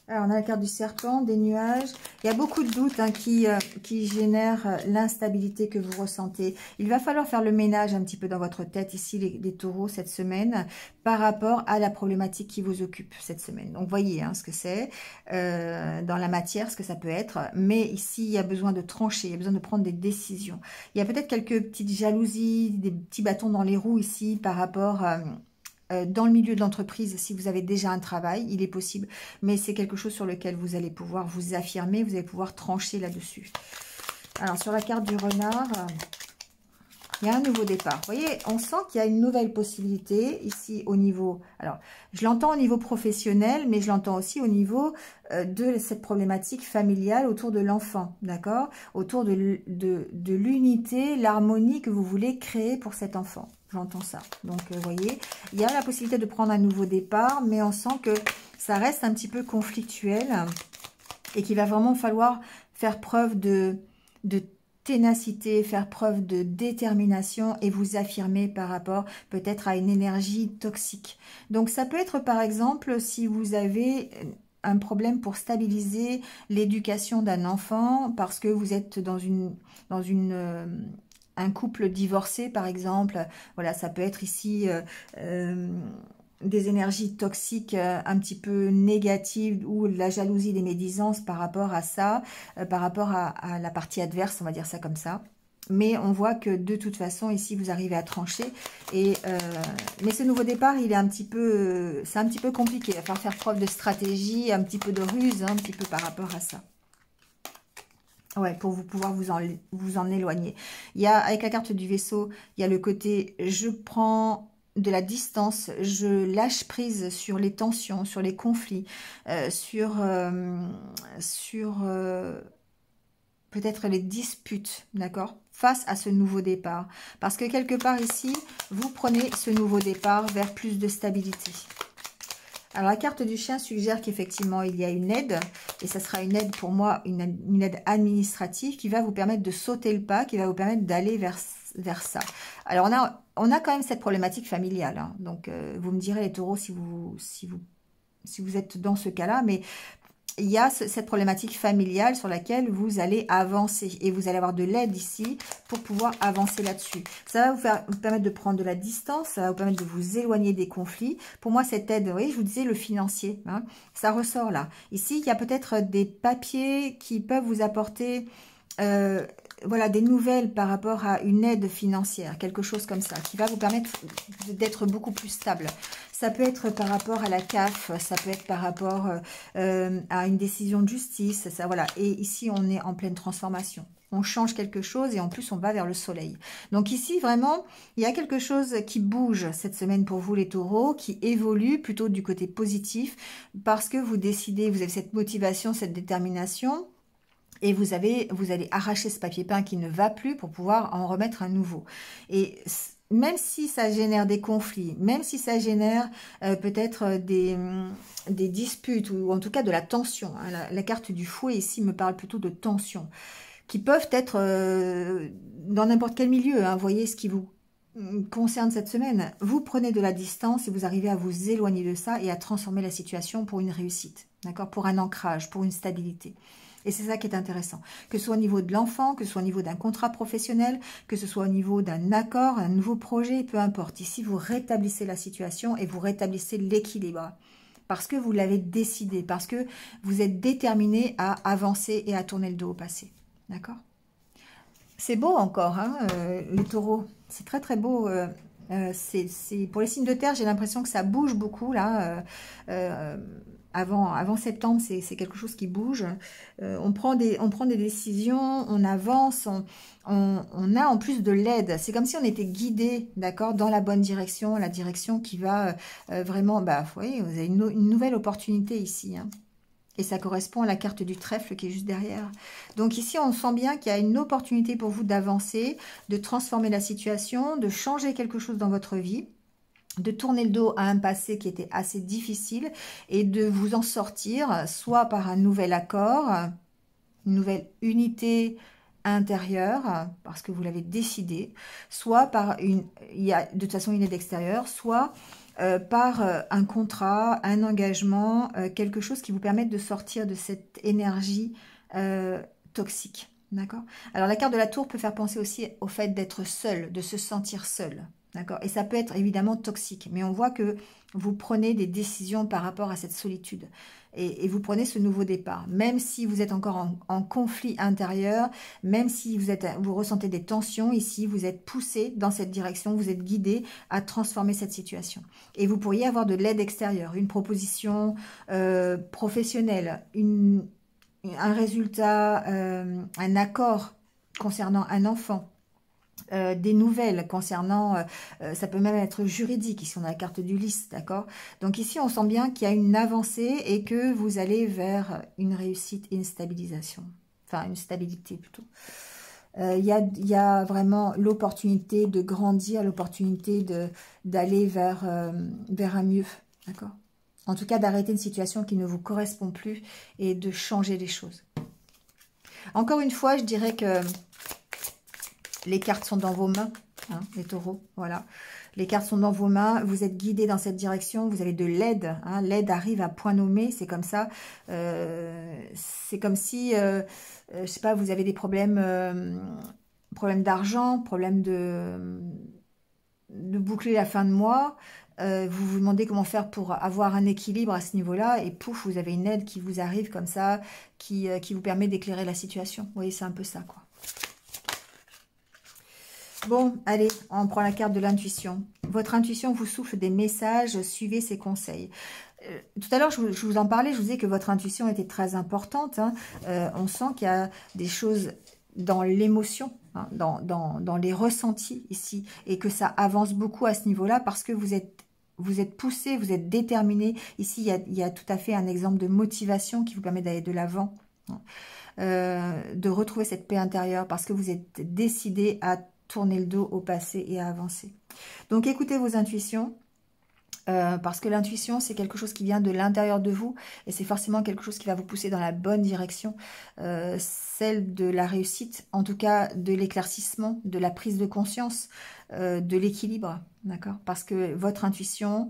S1: Alors, on a la carte du serpent, des nuages. Il y a beaucoup de doutes hein, qui génèrent l'instabilité que vous ressentez. Il va falloir faire le ménage un petit peu dans votre tête, ici, les taureaux, cette semaine, par rapport à la problématique qui vous occupe cette semaine. Donc, voyez hein, ce que c'est, dans la matière, ce que ça peut être. Mais ici, il y a besoin de trancher, il y a besoin de prendre des décisions. Il y a peut-être quelques petites jalousies, des petits bâtons dans les roues ici, par rapport... dans le milieu de l'entreprise, si vous avez déjà un travail, il est possible, mais c'est quelque chose sur lequel vous allez pouvoir vous affirmer, vous allez pouvoir trancher là-dessus. Alors, sur la carte du renard, il y a un nouveau départ. Vous voyez, on sent qu'il y a une nouvelle possibilité ici au niveau... Alors, je l'entends au niveau professionnel, mais je l'entends aussi au niveau de cette problématique familiale autour de l'enfant, d'accord? Autour de l'unité, l'harmonie que vous voulez créer pour cet enfant. J'entends ça. Donc, vous voyez, il y a la possibilité de prendre un nouveau départ, mais on sent que ça reste un petit peu conflictuel et qu'il va vraiment falloir faire preuve de ténacité, faire preuve de détermination et vous affirmer par rapport peut-être à une énergie toxique. Donc, ça peut être par exemple si vous avez un problème pour stabiliser l'éducation d'un enfant parce que vous êtes dans un couple divorcé, par exemple. Voilà, ça peut être ici des énergies toxiques un petit peu négatives ou la jalousie, les médisances par rapport à ça, par rapport à la partie adverse, on va dire ça comme ça. Mais on voit que de toute façon, ici, vous arrivez à trancher. Mais ce nouveau départ, il est c'est un petit peu compliqué. Il va falloir faire preuve de stratégie, un petit peu de ruse, un petit peu par rapport à ça. Ouais, pour pouvoir vous en éloigner. Il y a, avec la carte du vaisseau, il y a le côté « je prends de la distance, je lâche prise sur les tensions, sur les conflits, sur peut-être les disputes, d'accord, face à ce nouveau départ. Parce que quelque part ici, vous prenez ce nouveau départ vers plus de stabilité. » Alors, la carte du chien suggère qu'effectivement, il y a une aide, et ça sera une aide pour moi, une aide administrative qui va vous permettre de sauter le pas, qui va vous permettre d'aller vers ça. Alors, on a quand même cette problématique familiale, hein. Donc, vous me direz les taureaux si vous êtes dans ce cas-là, mais il y a cette problématique familiale sur laquelle vous allez avancer et vous allez avoir de l'aide ici pour pouvoir avancer là-dessus. Ça va vous permettre de prendre de la distance, ça va vous permettre de vous éloigner des conflits. Pour moi, cette aide, vous voyez, je vous disais le financier, hein, ça ressort là. Ici, il y a peut-être des papiers qui peuvent vous apporter... voilà, des nouvelles par rapport à une aide financière, quelque chose comme ça, qui va vous permettre d'être beaucoup plus stable. Ça peut être par rapport à la CAF, ça peut être par rapport à une décision de justice, ça, voilà. Et ici, on est en pleine transformation. On change quelque chose et en plus, on va vers le soleil. Donc ici, vraiment, il y a quelque chose qui bouge cette semaine pour vous, les taureaux, qui évolue plutôt du côté positif parce que vous décidez, vous avez cette motivation, cette détermination. Et vous allez arracher ce papier peint qui ne va plus pour pouvoir en remettre un nouveau. Et même si ça génère des conflits, même si ça génère peut-être des disputes, ou en tout cas de la tension, hein, la carte du fouet ici me parle plutôt de tension, qui peuvent être dans n'importe quel milieu, hein, voyez ce qui vous concerne cette semaine. Vous prenez de la distance et vous arrivez à vous éloigner de ça et à transformer la situation pour une réussite, d'accord, pour un ancrage, pour une stabilité. Et c'est ça qui est intéressant, que ce soit au niveau de l'enfant, que ce soit au niveau d'un contrat professionnel, que ce soit au niveau d'un accord, un nouveau projet, peu importe. Ici, vous rétablissez la situation et vous rétablissez l'équilibre. Parce que vous l'avez décidé, parce que vous êtes déterminé à avancer et à tourner le dos au passé. D'accord? C'est beau encore, hein, les taureaux. C'est très très beau. Pour les signes de terre, j'ai l'impression que ça bouge beaucoup là. Avant septembre, c'est quelque chose qui bouge. On prend des décisions, on avance, on a en plus de l'aide. C'est comme si on était guidé, d'accord, dans la bonne direction, la direction qui va vraiment... Bah, vous voyez, vous avez une nouvelle opportunité ici, hein. Et ça correspond à la carte du trèfle qui est juste derrière. Donc ici, on sent bien qu'il y a une opportunité pour vous d'avancer, de transformer la situation, de changer quelque chose dans votre vie, de tourner le dos à un passé qui était assez difficile et de vous en sortir, soit par un nouvel accord, une nouvelle unité intérieure, parce que vous l'avez décidé, soit par il y a de toute façon une aide extérieure, soit par un contrat, un engagement, quelque chose qui vous permette de sortir de cette énergie toxique. D'accord? Alors la carte de la tour peut faire penser aussi au fait d'être seul, de se sentir seul. D'accord? Et ça peut être évidemment toxique, mais on voit que vous prenez des décisions par rapport à cette solitude. Et vous prenez ce nouveau départ. Même si vous êtes encore en conflit intérieur, même si vous ressentez des tensions, ici, vous êtes poussé dans cette direction, vous êtes guidé à transformer cette situation. Et vous pourriez avoir de l'aide extérieure, une proposition professionnelle, un résultat, un accord concernant un enfant. Des nouvelles concernant, ça peut même être juridique, ici on a la carte du lys, d'accord? Donc ici on sent bien qu'il y a une avancée et que vous allez vers une réussite et une stabilisation, enfin une stabilité plutôt. Il y a vraiment l'opportunité de grandir, l'opportunité d'aller vers un mieux, d'accord? En tout cas d'arrêter une situation qui ne vous correspond plus et de changer les choses. Encore une fois, je dirais que les cartes sont dans vos mains, hein, les taureaux, voilà. Les cartes sont dans vos mains, vous êtes guidés dans cette direction, vous avez de l'aide, hein, l'aide arrive à point nommé, c'est comme ça. C'est comme si, je sais pas, vous avez des problèmes, problèmes d'argent, problèmes de boucler la fin de mois. Vous vous demandez comment faire pour avoir un équilibre à ce niveau-là, et pouf, vous avez une aide qui vous arrive comme ça, qui vous permet d'éclairer la situation. Vous voyez, c'est un peu ça, quoi. Bon, allez, on prend la carte de l'intuition. Votre intuition vous souffle des messages, suivez ses conseils. Tout à l'heure, je vous en parlais, je vous disais que votre intuition était très importante, hein. On sent qu'il y a des choses dans l'émotion, hein, dans les ressentis ici, et que ça avance beaucoup à ce niveau-là parce que vous êtes poussé, vous êtes déterminé. Ici, il y a tout à fait un exemple de motivation qui vous permet d'aller de l'avant, hein. De retrouver cette paix intérieure parce que vous êtes décidé à tourner le dos au passé et à avancer. Donc écoutez vos intuitions, parce que l'intuition c'est quelque chose qui vient de l'intérieur de vous et c'est forcément quelque chose qui va vous pousser dans la bonne direction, celle de la réussite, en tout cas de l'éclaircissement, de la prise de conscience, de l'équilibre, d'accord? Parce que votre intuition,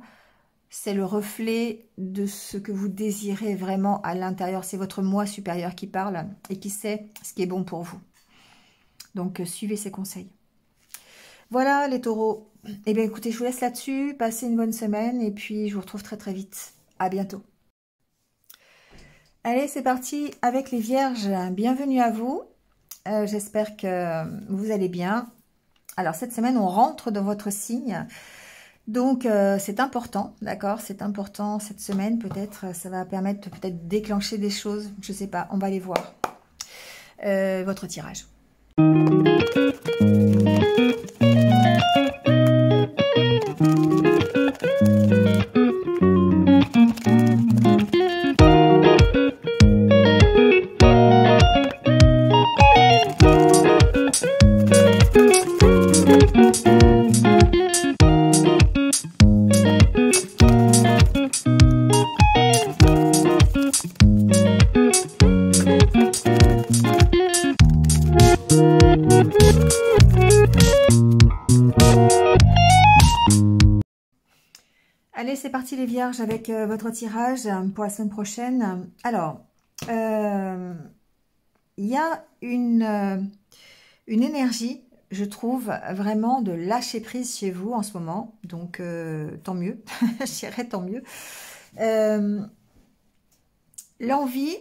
S1: c'est le reflet de ce que vous désirez vraiment à l'intérieur, c'est votre moi supérieur qui parle et qui sait ce qui est bon pour vous. Donc suivez ses conseils. Voilà les taureaux. Eh bien écoutez, je vous laisse là-dessus. Passez une bonne semaine et puis je vous retrouve très très vite. À bientôt. Allez, c'est parti avec les vierges. Bienvenue à vous. J'espère que vous allez bien. Alors cette semaine, on rentre dans votre signe. Donc c'est important, d'accord? C'est important cette semaine. Peut-être ça va permettre de déclencher des choses. Je ne sais pas, on va aller voir. Votre tirage. c'est parti les vierges avec votre tirage pour la semaine prochaine. Alors, il y a une énergie, je trouve, vraiment de lâcher prise chez vous en ce moment. Donc, tant mieux, je dirais tant mieux. L'envie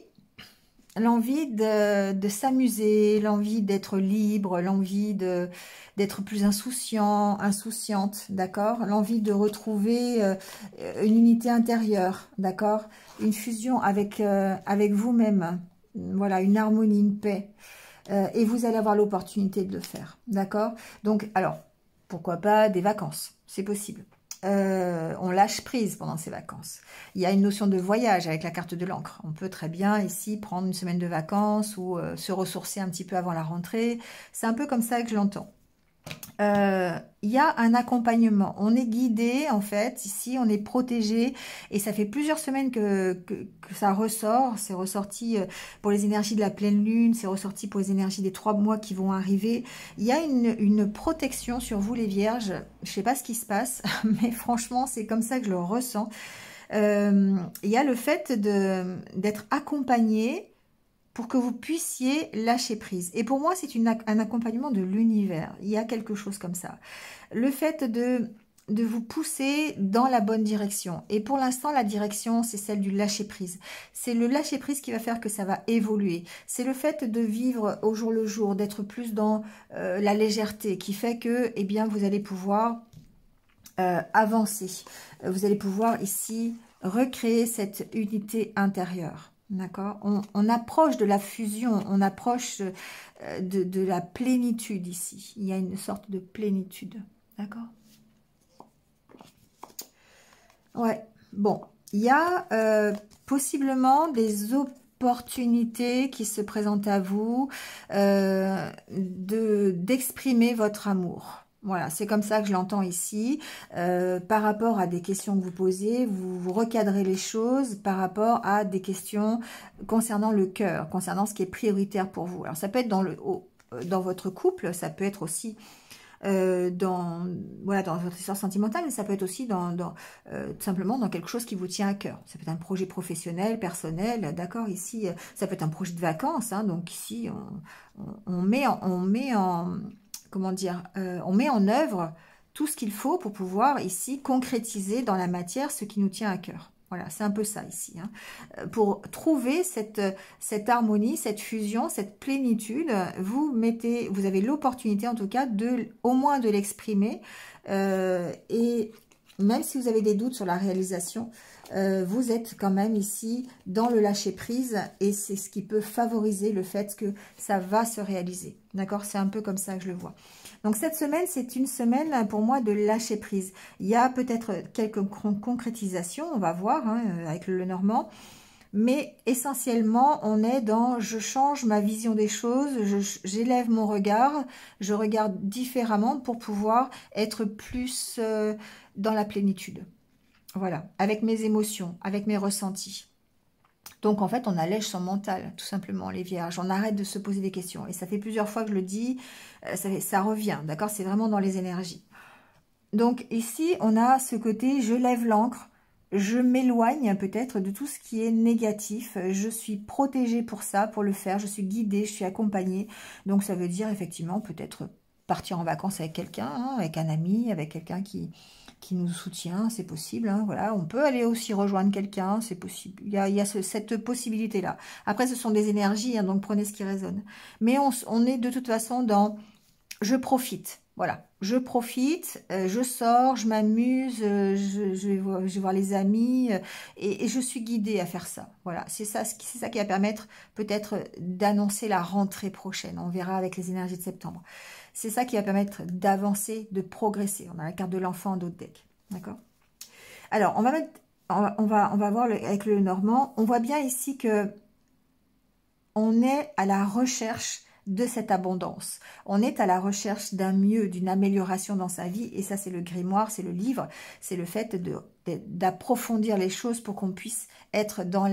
S1: de s'amuser, l'envie d'être libre, l'envie d'être plus insouciante, d'accord? L'envie de retrouver une unité intérieure, d'accord? Une fusion avec vous-même, voilà, une harmonie, une paix. Et vous allez avoir l'opportunité de le faire, d'accord? Donc, alors, pourquoi pas des vacances? C'est possible. On lâche prise pendant ces vacances. Il y a une notion de voyage avec la carte de l'encre. On peut très bien ici prendre une semaine de vacances ou se ressourcer un petit peu avant la rentrée. C'est un peu comme ça que je l'entends. Il y a un accompagnement. On est guidé, en fait, ici, on est protégé. Et ça fait plusieurs semaines que ça ressort. C'est ressorti pour les énergies de la pleine lune. C'est ressorti pour les énergies des 3 mois qui vont arriver. Il y a une protection sur vous, les vierges. Je ne sais pas ce qui se passe, mais franchement, c'est comme ça que je le ressens. Il y a le fait d'être accompagné pour que vous puissiez lâcher prise. Et pour moi, c'est un accompagnement de l'univers. Il y a quelque chose comme ça. Le fait de vous pousser dans la bonne direction. Et pour l'instant, la direction, c'est celle du lâcher prise. C'est le lâcher prise qui va faire que ça va évoluer. C'est le fait de vivre au jour le jour, d'être plus dans la légèreté, qui fait que, eh bien, vous allez pouvoir avancer. Vous allez pouvoir ici recréer cette unité intérieure. D'accord, on approche de la fusion, on approche de la plénitude ici. Il y a une sorte de plénitude. D'accord. Ouais, bon. Il y a possiblement des opportunités qui se présentent à vous d'exprimer votre amour. Voilà, c'est comme ça que je l'entends ici. Par rapport à des questions que vous posez, vous recadrez les choses par rapport à des questions concernant le cœur, concernant ce qui est prioritaire pour vous. Alors, ça peut être dans votre couple, ça peut être aussi dans votre histoire sentimentale, mais ça peut être aussi tout simplement dans quelque chose qui vous tient à cœur. Ça peut être un projet professionnel, personnel, d'accord, ici, ça peut être un projet de vacances, hein, donc ici, on met en comment dire, on met en œuvre tout ce qu'il faut pour pouvoir ici concrétiser dans la matière ce qui nous tient à cœur. Voilà, c'est un peu ça ici. Hein. Pour trouver cette harmonie, cette fusion, cette plénitude, vous avez l'opportunité en tout cas au moins de l'exprimer. Et même si vous avez des doutes sur la réalisation, vous êtes quand même ici dans le lâcher prise et c'est ce qui peut favoriser le fait que ça va se réaliser. D'accord? C'est un peu comme ça que je le vois. Donc cette semaine, c'est une semaine pour moi de lâcher prise. Il y a peut-être quelques concrétisations, on va voir hein, avec le Lenormand. Mais essentiellement, on est dans je change ma vision des choses, j'élève mon regard, je regarde différemment pour pouvoir être plus dans la plénitude. Voilà, avec mes émotions, avec mes ressentis. Donc, en fait, on allège son mental, tout simplement, les vierges. On arrête de se poser des questions. Et ça fait plusieurs fois que je le dis, ça revient, d'accord? C'est vraiment dans les énergies. Donc, ici, on a ce côté, je lève l'ancre, je m'éloigne peut-être de tout ce qui est négatif. Je suis protégée pour ça, pour le faire. Je suis guidée, je suis accompagnée. Donc, ça veut dire, effectivement, peut-être partir en vacances avec quelqu'un, hein, avec un ami, avec quelqu'un qui nous soutient, c'est possible. Hein, voilà, on peut aller aussi rejoindre quelqu'un, c'est possible. Il y a cette possibilité-là. Après, ce sont des énergies, hein, donc prenez ce qui résonne. Mais on est de toute façon dans « je profite ». Voilà, je profite, je sors, je m'amuse, je vais voir les amis et je suis guidée à faire ça. Voilà, c'est ça qui va permettre peut-être d'annoncer la rentrée prochaine. On verra avec les énergies de septembre. C'est ça qui va permettre d'avancer, de progresser. On a la carte de l'enfant en d'autres decks. D'accord? Alors, on va voir avec le Normand. On voit bien ici que on est à la recherche de cette abondance. On est à la recherche d'un mieux, d'une amélioration dans sa vie. Et ça, c'est le grimoire, c'est le livre. C'est le fait d'approfondir les choses pour qu'on puisse être dans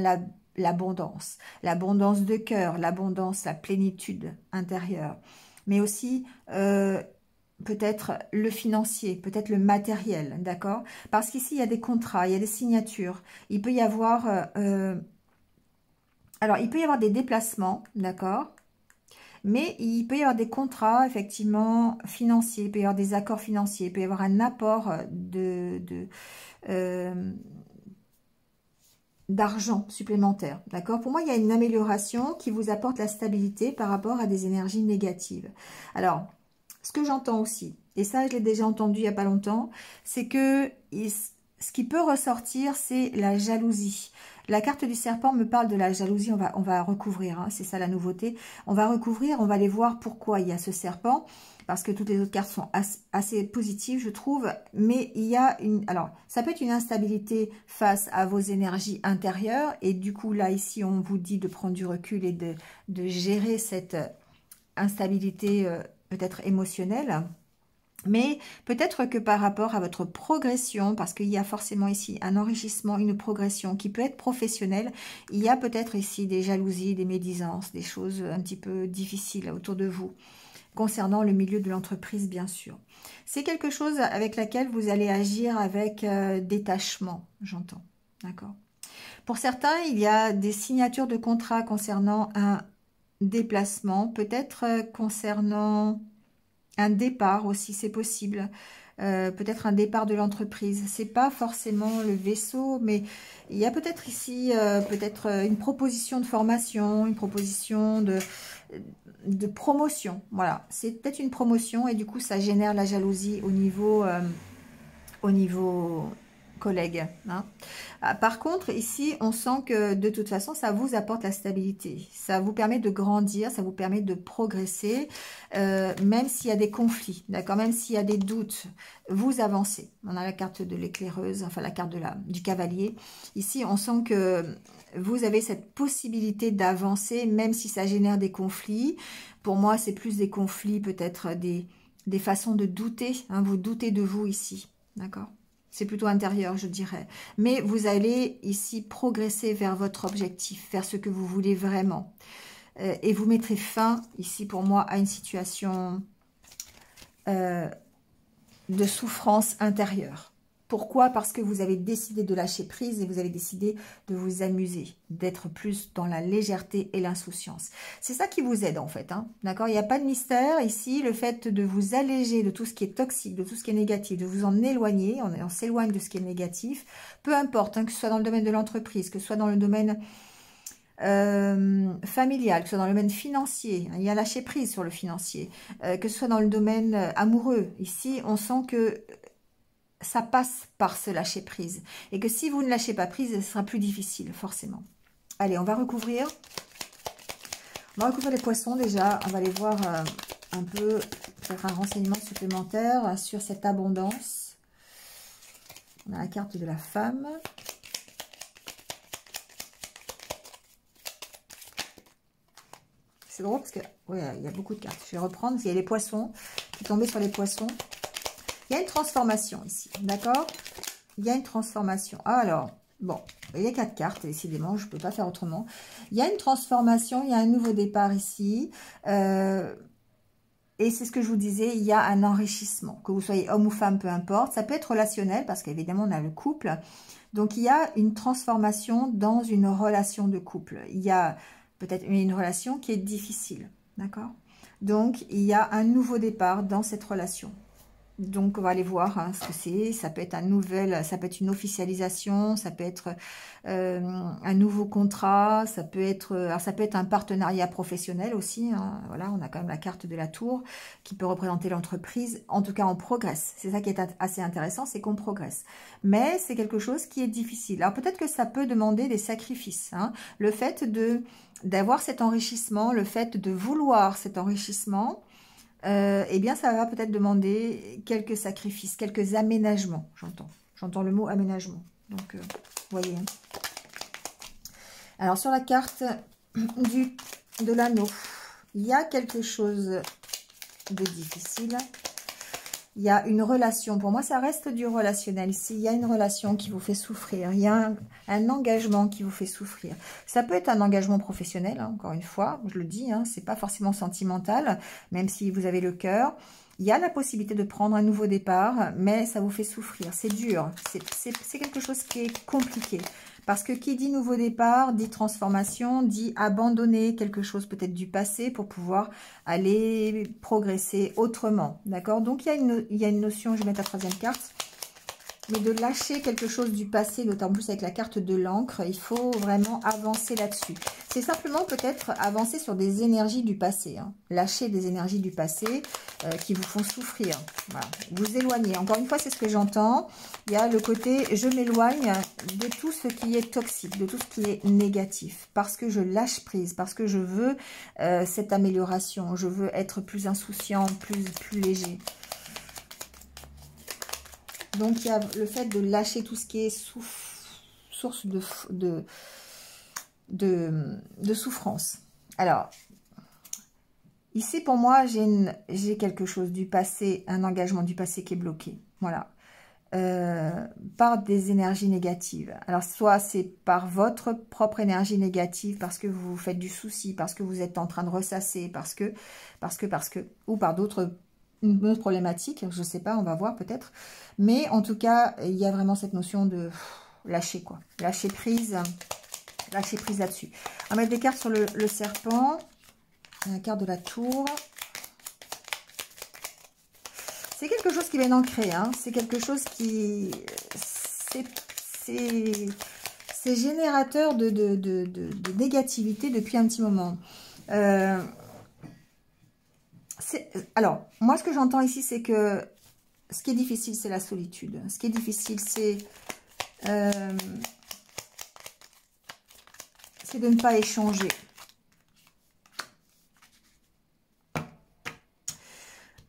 S1: l'abondance. L'abondance de cœur, l'abondance, la plénitude intérieure. Mais aussi peut-être le financier, peut-être le matériel, d'accord? Parce qu'ici, il y a des contrats, il y a des signatures. Il peut y avoir... alors, il peut y avoir des déplacements, d'accord? Mais il peut y avoir des contrats, effectivement, financiers. Il peut y avoir des accords financiers. Il peut y avoir un apport d'argent supplémentaire, d'accord? Pour moi, il y a une amélioration qui vous apporte la stabilité par rapport à des énergies négatives. Alors, ce que j'entends aussi, et ça, je l'ai déjà entendu il n'y a pas longtemps, c'est que ce qui peut ressortir, c'est la jalousie. La carte du serpent me parle de la jalousie, on va recouvrir, hein, c'est ça la nouveauté. On va recouvrir, on va aller voir pourquoi il y a ce serpent, parce que toutes les autres cartes sont assez positives, je trouve. Mais il y a une... Alors, ça peut être une instabilité face à vos énergies intérieures. Et du coup, là, ici, on vous dit de prendre du recul et de gérer cette instabilité peut-être émotionnelle. Mais peut-être que par rapport à votre progression, parce qu'il y a forcément ici un enrichissement, une progression qui peut être professionnelle, il y a peut-être ici des jalousies, des médisances, des choses un petit peu difficiles autour de vous, concernant le milieu de l'entreprise, bien sûr. C'est quelque chose avec laquelle vous allez agir avec détachement, j'entends, d'accord? Pour certains, il y a des signatures de contrats concernant un déplacement, peut-être concernant... un départ aussi, c'est possible. Peut-être un départ de l'entreprise. C'est pas forcément le vaisseau, mais il y a peut-être ici peut-être une proposition de formation, une proposition de promotion. Voilà, c'est peut-être une promotion et du coup, ça génère la jalousie au niveau collègue, hein. Par contre, ici, on sent que de toute façon, ça vous apporte la stabilité. Ça vous permet de grandir, ça vous permet de progresser, même s'il y a des conflits, d'accord? Même s'il y a des doutes, vous avancez. On a la carte de l'éclaireuse, enfin la carte du cavalier. Ici, on sent que vous avez cette possibilité d'avancer, même si ça génère des conflits. Pour moi, c'est plus des conflits, peut-être des façons de douter, hein. Vous doutez de vous ici, d'accord? C'est plutôt intérieur, je dirais. Mais vous allez ici progresser vers votre objectif, vers ce que vous voulez vraiment. Et vous mettrez fin, ici pour moi, à une situation de souffrance intérieure. Pourquoi? Parce que vous avez décidé de lâcher prise et vous avez décidé de vous amuser, d'être plus dans la légèreté et l'insouciance. C'est ça qui vous aide en fait, hein, d'accord? Il n'y a pas de mystère ici, le fait de vous alléger de tout ce qui est toxique, de tout ce qui est négatif, de vous en éloigner, on s'éloigne de ce qui est négatif, peu importe, hein, que ce soit dans le domaine de l'entreprise, que ce soit dans le domaine familial, que ce soit dans le domaine financier, hein, il y a lâcher prise sur le financier, que ce soit dans le domaine amoureux, ici on sent que ça passe par ce lâcher prise. Et que si vous ne lâchez pas prise, ce sera plus difficile, forcément. Allez, on va recouvrir. On va recouvrir les poissons déjà. On va aller voir un peu, faire un renseignement supplémentaire sur cette abondance. On a la carte de la femme. C'est drôle parce que, ouais, il y a beaucoup de cartes. Je vais reprendre. Il y a les poissons qui tombaient sur les poissons. Il y a une transformation ici, d'accord? Il y a une transformation. Alors, bon, il y a 4 cartes, décidément, je ne peux pas faire autrement. Il y a une transformation, il y a un nouveau départ ici. Et c'est ce que je vous disais, il y a un enrichissement. Que vous soyez homme ou femme, peu importe. Ça peut être relationnel, parce qu'évidemment, on a le couple. Donc, il y a une transformation dans une relation de couple. Il y a peut-être une relation qui est difficile, d'accord? Donc, il y a un nouveau départ dans cette relation. Donc, on va aller voir hein, ce que c'est. Ça peut être ça peut être une officialisation, ça peut être un nouveau contrat, ça peut être, alors ça peut être un partenariat professionnel aussi. Hein. Voilà, on a quand même la carte de la tour qui peut représenter l'entreprise. En tout cas, on progresse. C'est ça qui est assez intéressant, c'est qu'on progresse. Mais c'est quelque chose qui est difficile. Alors peut-être que ça peut demander des sacrifices. Hein. Le fait d'avoir cet enrichissement, le fait de vouloir cet enrichissement. Eh bien, ça va peut-être demander quelques sacrifices, quelques aménagements, j'entends. J'entends le mot aménagement. Donc, vous voyez. Alors, sur la carte de l'anneau, il y a quelque chose de difficile. Il y a une relation. Pour moi, ça reste du relationnel. Ici, il y a une relation qui vous fait souffrir. Il y a un engagement qui vous fait souffrir. Ça peut être un engagement professionnel, hein, encore une fois. Je le dis, hein, c'est pas forcément sentimental, même si vous avez le cœur. il y a la possibilité de prendre un nouveau départ, mais ça vous fait souffrir. C'est dur. C'est quelque chose qui est compliqué. Parce que qui dit nouveau départ, dit transformation, dit abandonner quelque chose peut-être du passé pour pouvoir aller progresser autrement. D'accord? Donc, il y a une notion, je vais mettre la troisième carte, mais de lâcher quelque chose du passé, d'autant plus avec la carte de l'encre, il faut vraiment avancer là-dessus. C'est simplement peut-être avancer sur des énergies du passé, hein. Lâcher des énergies du passé qui vous font souffrir. Voilà. Vous éloigner. Encore une fois, c'est ce que j'entends. Il y a le côté, je m'éloigne de tout ce qui est toxique, de tout ce qui est négatif, parce que je lâche prise, parce que je veux cette amélioration, je veux être plus insouciant, plus léger. Donc, il y a le fait de lâcher tout ce qui est source de souffrance. Alors, ici, pour moi, j'ai quelque chose du passé, un engagement du passé qui est bloqué. Voilà. Par des énergies négatives. Alors, soit c'est par votre propre énergie négative, parce que vous faites du souci, parce que vous êtes en train de ressasser, parce que, ou par d'autres une autre problématique, je ne sais pas, on va voir peut-être. Mais en tout cas, il y a vraiment cette notion de lâcher, quoi. Lâcher prise là-dessus. On va mettre des cartes sur le serpent, la carte de la tour. C'est quelque chose qui vient d'ancrer, hein. C'est quelque chose qui... C'est générateur de négativité depuis un petit moment. Alors, moi, ce que j'entends ici, c'est que ce qui est difficile, c'est la solitude. Ce qui est difficile, c'est de ne pas échanger.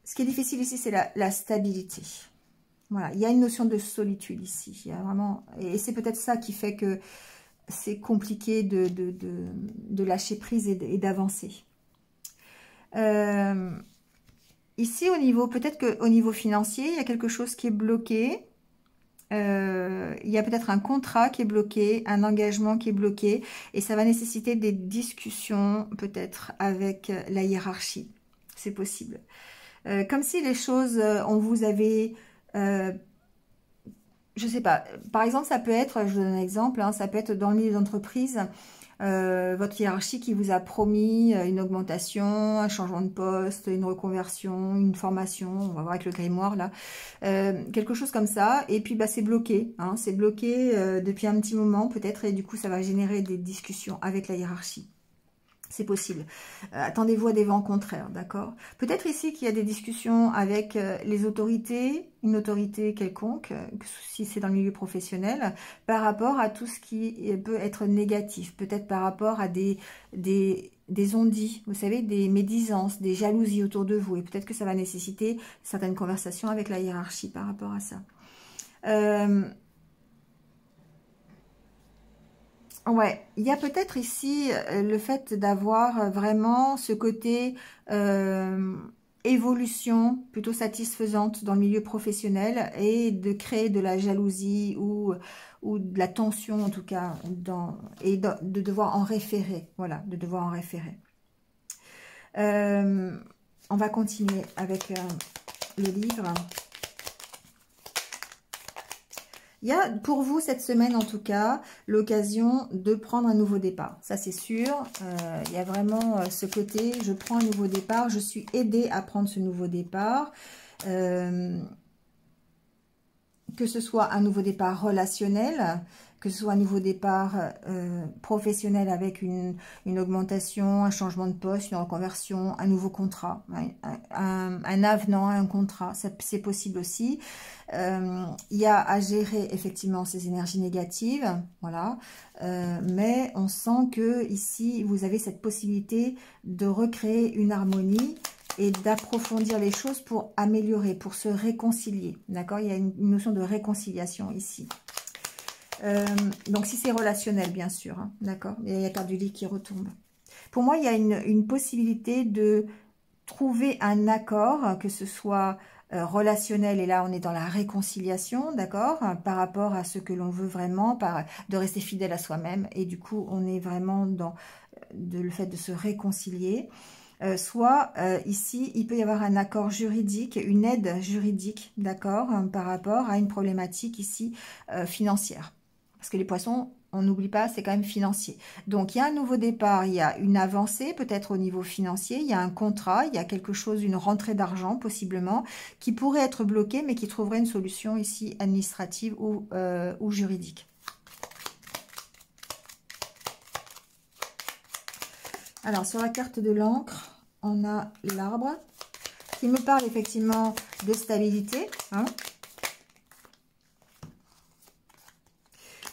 S1: Ce qui est difficile ici, c'est la stabilité. Voilà, il y a une notion de solitude ici. Il y a vraiment, et c'est peut-être ça qui fait que c'est compliqué de lâcher prise et d'avancer. Ici, peut-être qu'au niveau financier, il y a quelque chose qui est bloqué. Il y a peut-être un contrat qui est bloqué, un engagement qui est bloqué. Et ça va nécessiter des discussions, peut-être, avec la hiérarchie. C'est possible. Comme si les choses, on vous avait... je sais pas. Par exemple, ça peut être, je vous donne un exemple, hein, ça peut être dans le milieu d'entreprise... votre hiérarchie qui vous a promis une augmentation, un changement de poste, une reconversion, une formation, on va voir avec le grimoire là, quelque chose comme ça, et puis bah, c'est bloqué, hein, c'est bloqué depuis un petit moment peut-être, et du coup ça va générer des discussions avec la hiérarchie. C'est possible. Attendez-vous à des vents contraires, d'accord? Peut-être ici qu'il y a des discussions avec les autorités, une autorité quelconque, si c'est dans le milieu professionnel, par rapport à tout ce qui peut être négatif. Peut-être par rapport à des on-dit, vous savez, des médisances, des jalousies autour de vous. Et peut-être que ça va nécessiter certaines conversations avec la hiérarchie par rapport à ça. Ouais, il y a peut-être ici le fait d'avoir vraiment ce côté évolution plutôt satisfaisante dans le milieu professionnel et de créer de la jalousie ou de la tension en tout cas et de devoir en référer. Voilà, de devoir en référer. On va continuer avec le livre. Il y a pour vous cette semaine en tout cas l'occasion de prendre un nouveau départ. Ça c'est sûr, il y a vraiment ce côté, je prends un nouveau départ, je suis aidée à prendre ce nouveau départ. Que ce soit un nouveau départ relationnel, que ce soit un nouveau départ professionnel avec une augmentation, un changement de poste, une reconversion, un nouveau contrat, un avenant à un contrat, c'est possible aussi. Il y a à gérer effectivement ces énergies négatives, voilà, mais on sent que ici vous avez cette possibilité de recréer une harmonie et d'approfondir les choses pour améliorer, pour se réconcilier, d'accord? Il y a une notion de réconciliation ici. Donc si c'est relationnel bien sûr, hein, d'accord? Il y a la carte du lit qui retombe. Pour moi il y a une possibilité de trouver un accord, que ce soit relationnel, et là on est dans la réconciliation, d'accord, par rapport à ce que l'on veut vraiment, de rester fidèle à soi-même, et du coup on est vraiment dans le fait de se réconcilier. soit ici, il peut y avoir un accord juridique, une aide juridique, d'accord, par rapport à une problématique ici financière. Parce que les poissons, on n'oublie pas, c'est quand même financier. Donc, il y a un nouveau départ, il y a une avancée, peut-être au niveau financier, il y a un contrat, il y a quelque chose, une rentrée d'argent, possiblement, qui pourrait être bloquée, mais qui trouverait une solution ici administrative ou juridique. Alors, sur la carte de l'encre, on a l'arbre qui me parle effectivement de stabilité. Hein.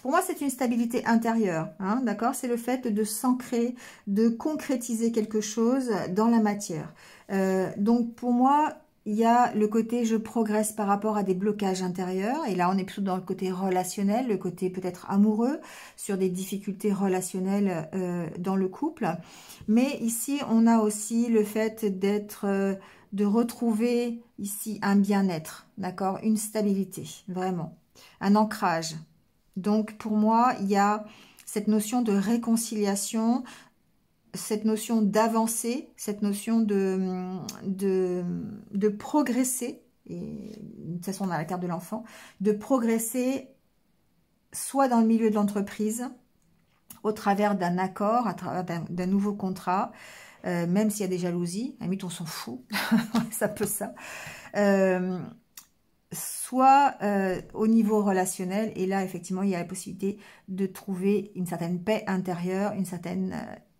S1: Pour moi, c'est une stabilité intérieure. Hein, d'accord, c'est le fait de s'ancrer, de concrétiser quelque chose dans la matière. Donc, pour moi, il y a le côté je progresse par rapport à des blocages intérieurs. Et là, on est plutôt dans le côté relationnel, le côté peut-être amoureux, sur des difficultés relationnelles dans le couple. Mais ici, on a aussi le fait de retrouver ici un bien-être, d'accord, une stabilité, vraiment, un ancrage. Donc, pour moi, il y a cette notion de réconciliation, cette notion d'avancer, cette notion de progresser, et de toute façon on a la carte de l'enfant, de progresser soit dans le milieu de l'entreprise, au travers d'un accord, à travers d'un nouveau contrat, même s'il y a des jalousies, à la limite on s'en fout, ça peut ça, soit au niveau relationnel, et là effectivement il y a la possibilité de trouver une certaine paix intérieure, une certaine...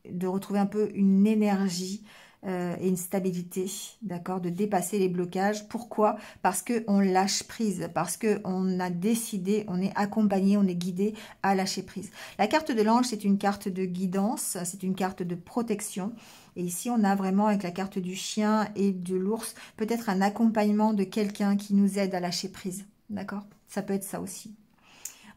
S1: de retrouver un peu une énergie et une stabilité, d'accord, de dépasser les blocages. Pourquoi? Parce qu'on lâche prise, parce qu'on a décidé, on est accompagné, on est guidé à lâcher prise. La carte de l'ange, c'est une carte de guidance, c'est une carte de protection. Et ici, on a vraiment, avec la carte du chien et de l'ours, peut-être un accompagnement de quelqu'un qui nous aide à lâcher prise, d'accord? Ça peut être ça aussi.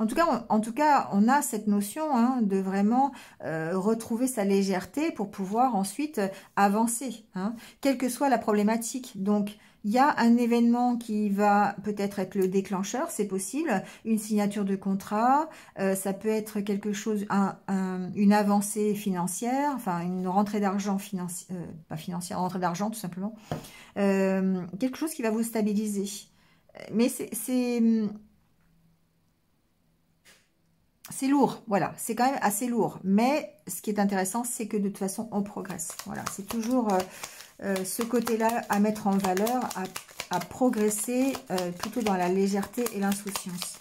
S1: En tout cas, on a cette notion hein, de vraiment retrouver sa légèreté pour pouvoir ensuite avancer, hein, quelle que soit la problématique. Donc, il y a un événement qui va peut-être être le déclencheur, c'est possible, une signature de contrat, ça peut être quelque chose, une avancée financière, enfin une rentrée d'argent financière, pas financière, rentrée d'argent tout simplement, quelque chose qui va vous stabiliser. Mais c'est lourd, voilà, c'est quand même assez lourd. Mais ce qui est intéressant, c'est que de toute façon, on progresse. Voilà, c'est toujours ce côté-là à mettre en valeur, à progresser plutôt dans la légèreté et l'insouciance.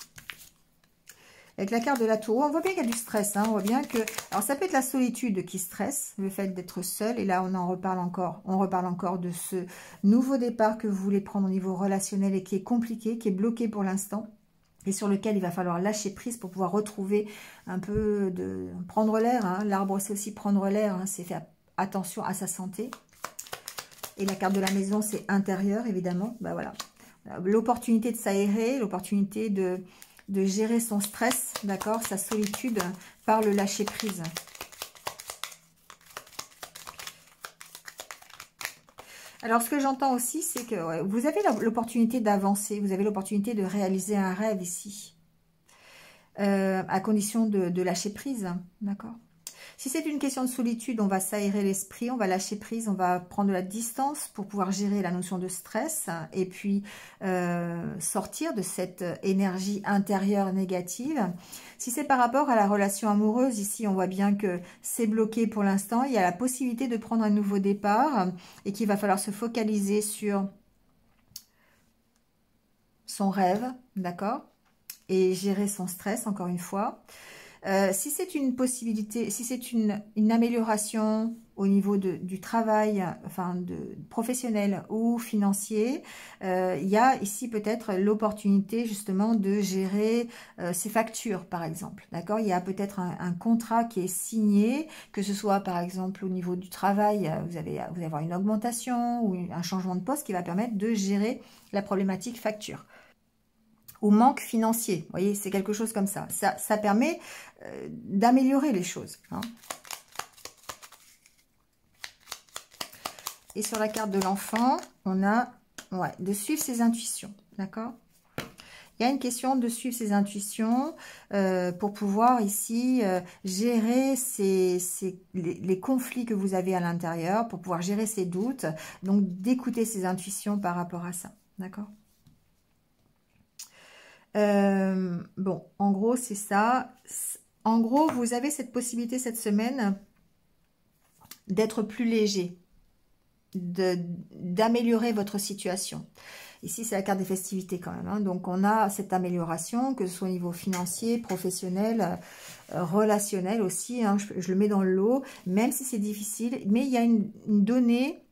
S1: Avec la carte de la tour, on voit bien qu'il y a du stress. Hein, on voit bien que... Alors, ça peut être la solitude qui stresse, le fait d'être seul. Et là, on en reparle encore. On reparle encore de ce nouveau départ que vous voulez prendre au niveau relationnel et qui est compliqué, qui est bloqué pour l'instant. Et sur lequel il va falloir lâcher prise pour pouvoir retrouver un peu de... prendre l'air. Hein. L'arbre, c'est aussi prendre l'air. Hein. C'est faire attention à sa santé. Et la carte de la maison, c'est intérieur, évidemment. Ben voilà. L'opportunité de s'aérer, l'opportunité de gérer son stress, d'accord, sa solitude par le lâcher prise. Alors, ce que j'entends aussi, c'est que ouais, vous avez l'opportunité d'avancer, vous avez l'opportunité de réaliser un rêve ici, à condition de lâcher prise, d'accord. Si c'est une question de solitude, on va s'aérer l'esprit, on va lâcher prise, on va prendre de la distance pour pouvoir gérer la notion de stress et puis sortir de cette énergie intérieure négative. Si c'est par rapport à la relation amoureuse, ici on voit bien que c'est bloqué pour l'instant. Il y a la possibilité de prendre un nouveau départ et qu'il va falloir se focaliser sur son rêve, d'accord, et gérer son stress, encore une fois. Si c'est une possibilité, si c'est une amélioration au niveau du travail, enfin professionnel ou financier, il y a ici peut-être l'opportunité justement de gérer ses factures, par exemple. D'accord, il y a peut-être un contrat qui est signé, que ce soit par exemple au niveau du travail, vous allez avoir une augmentation ou un changement de poste qui va permettre de gérer la problématique facture. Au manque financier. Vous voyez, c'est quelque chose comme ça. Ça permet d'améliorer les choses. Hein. Et sur la carte de l'enfant, on a de suivre ses intuitions. D'accord? Il y a une question de suivre ses intuitions pour pouvoir ici gérer les conflits que vous avez à l'intérieur, pour pouvoir gérer ses doutes, donc d'écouter ses intuitions par rapport à ça, d'accord? Bon, en gros, c'est ça. En gros, vous avez cette possibilité cette semaine d'être plus léger, d'améliorer votre situation. Ici, c'est la carte des festivités quand même. Hein. Donc, on a cette amélioration, que ce soit au niveau financier, professionnel, relationnel aussi. Hein. Je le mets dans le lot, même si c'est difficile. Mais il y a une donnée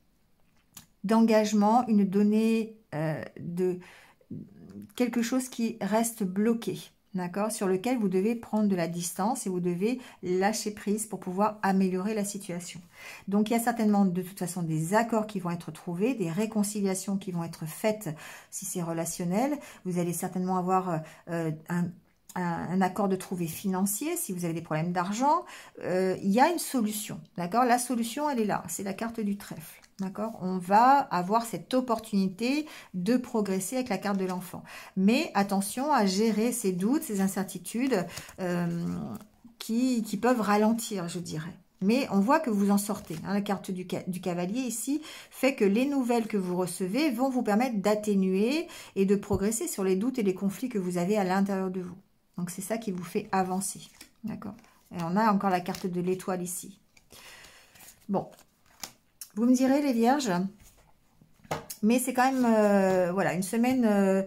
S1: d'engagement, une donnée de quelque chose qui reste bloqué. D'accord, sur lequel vous devez prendre de la distance et vous devez lâcher prise pour pouvoir améliorer la situation. Donc, il y a certainement de toute façon des accords qui vont être trouvés, des réconciliations qui vont être faites si c'est relationnel. Vous allez certainement avoir un accord de trouver financier si vous avez des problèmes d'argent. Il y a une solution, d'accord? La solution, elle est là, c'est la carte du trèfle. D'accord, on va avoir cette opportunité de progresser avec la carte de l'enfant. Mais attention à gérer ces doutes, ces incertitudes qui peuvent ralentir, je dirais. Mais on voit que vous en sortez. Hein. La carte du cavalier ici fait que les nouvelles que vous recevez vont vous permettre d'atténuer et de progresser sur les doutes et les conflits que vous avez à l'intérieur de vous. Donc c'est ça qui vous fait avancer. D'accord. Et on a encore la carte de l'étoile ici. Bon. Vous me direz les vierges, mais c'est quand même voilà, une semaine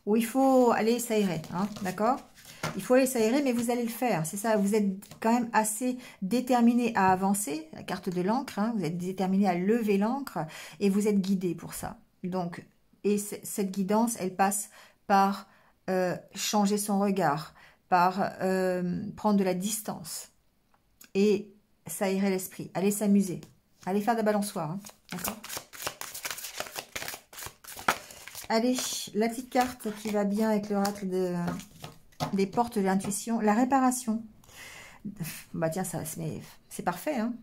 S1: où il faut aller s'aérer, hein, d'accord? Il faut aller s'aérer, mais vous allez le faire, c'est ça, vous êtes quand même assez déterminé à avancer, la carte de l'encre, hein, vous êtes déterminé à lever l'encre et vous êtes guidé pour ça. Donc, et cette guidance, elle passe par changer son regard, par prendre de la distance et s'aérer l'esprit, allez s'amuser, allez faire de la balançoire, hein, d'accord? Allez, la petite carte qui va bien avec l'oracle des portes de l'intuition, la réparation. Bah tiens, ça, c'est parfait, hein?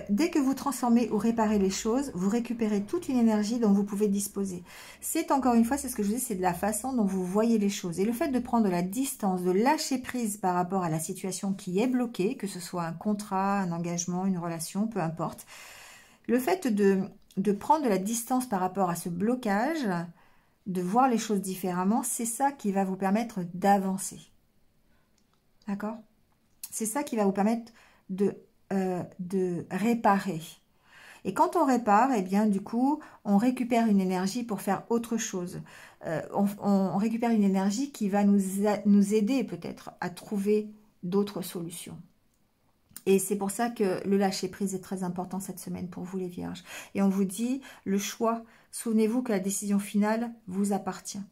S1: Dès que vous transformez ou réparez les choses, vous récupérez toute une énergie dont vous pouvez disposer. C'est encore une fois, c'est ce que je dis, c'est de la façon dont vous voyez les choses. Et le fait de prendre de la distance, de lâcher prise par rapport à la situation qui est bloquée, que ce soit un contrat, un engagement, une relation, peu importe. Le fait de prendre de la distance par rapport à ce blocage, de voir les choses différemment, c'est ça qui va vous permettre d'avancer. D'accord? C'est ça qui va vous permettre de réparer. Et quand on répare, eh bien du coup, on récupère une énergie pour faire autre chose. On récupère une énergie qui va nous aider peut-être à trouver d'autres solutions. Et c'est pour ça que le lâcher-prise est très important cette semaine pour vous les vierges. Et on vous dit, le choix, souvenez-vous que la décision finale vous appartient.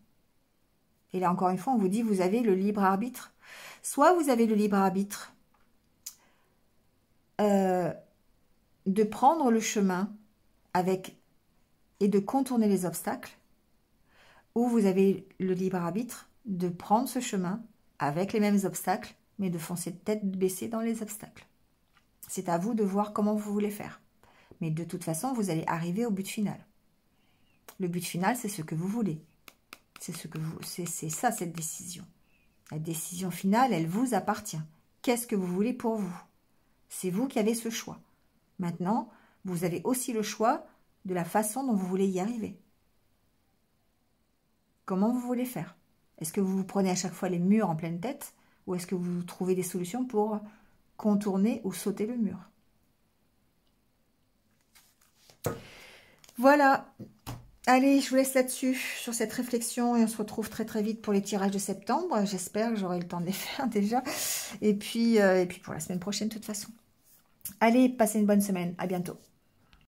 S1: Et là encore une fois, on vous dit, vous avez le libre arbitre. Soit vous avez le libre arbitre de prendre le chemin et de contourner les obstacles, ou vous avez le libre arbitre de prendre ce chemin avec les mêmes obstacles, mais de foncer tête baissée dans les obstacles. C'est à vous de voir comment vous voulez faire. Mais de toute façon, vous allez arriver au but final. Le but final, c'est ce que vous voulez. C'est ça, cette décision. La décision finale, elle vous appartient. Qu'est-ce que vous voulez pour vous? C'est vous qui avez ce choix. Maintenant, vous avez aussi le choix de la façon dont vous voulez y arriver. Comment vous voulez faire? Est-ce que vous vous prenez à chaque fois les murs en pleine tête ou est-ce que vous trouvez des solutions pour contourner ou sauter le mur? Voilà. Allez, je vous laisse là-dessus, sur cette réflexion, et on se retrouve très très vite pour les tirages de septembre. J'espère que j'aurai le temps de les faire déjà. Et puis pour la semaine prochaine, de toute façon. Allez, passez une bonne semaine. À bientôt.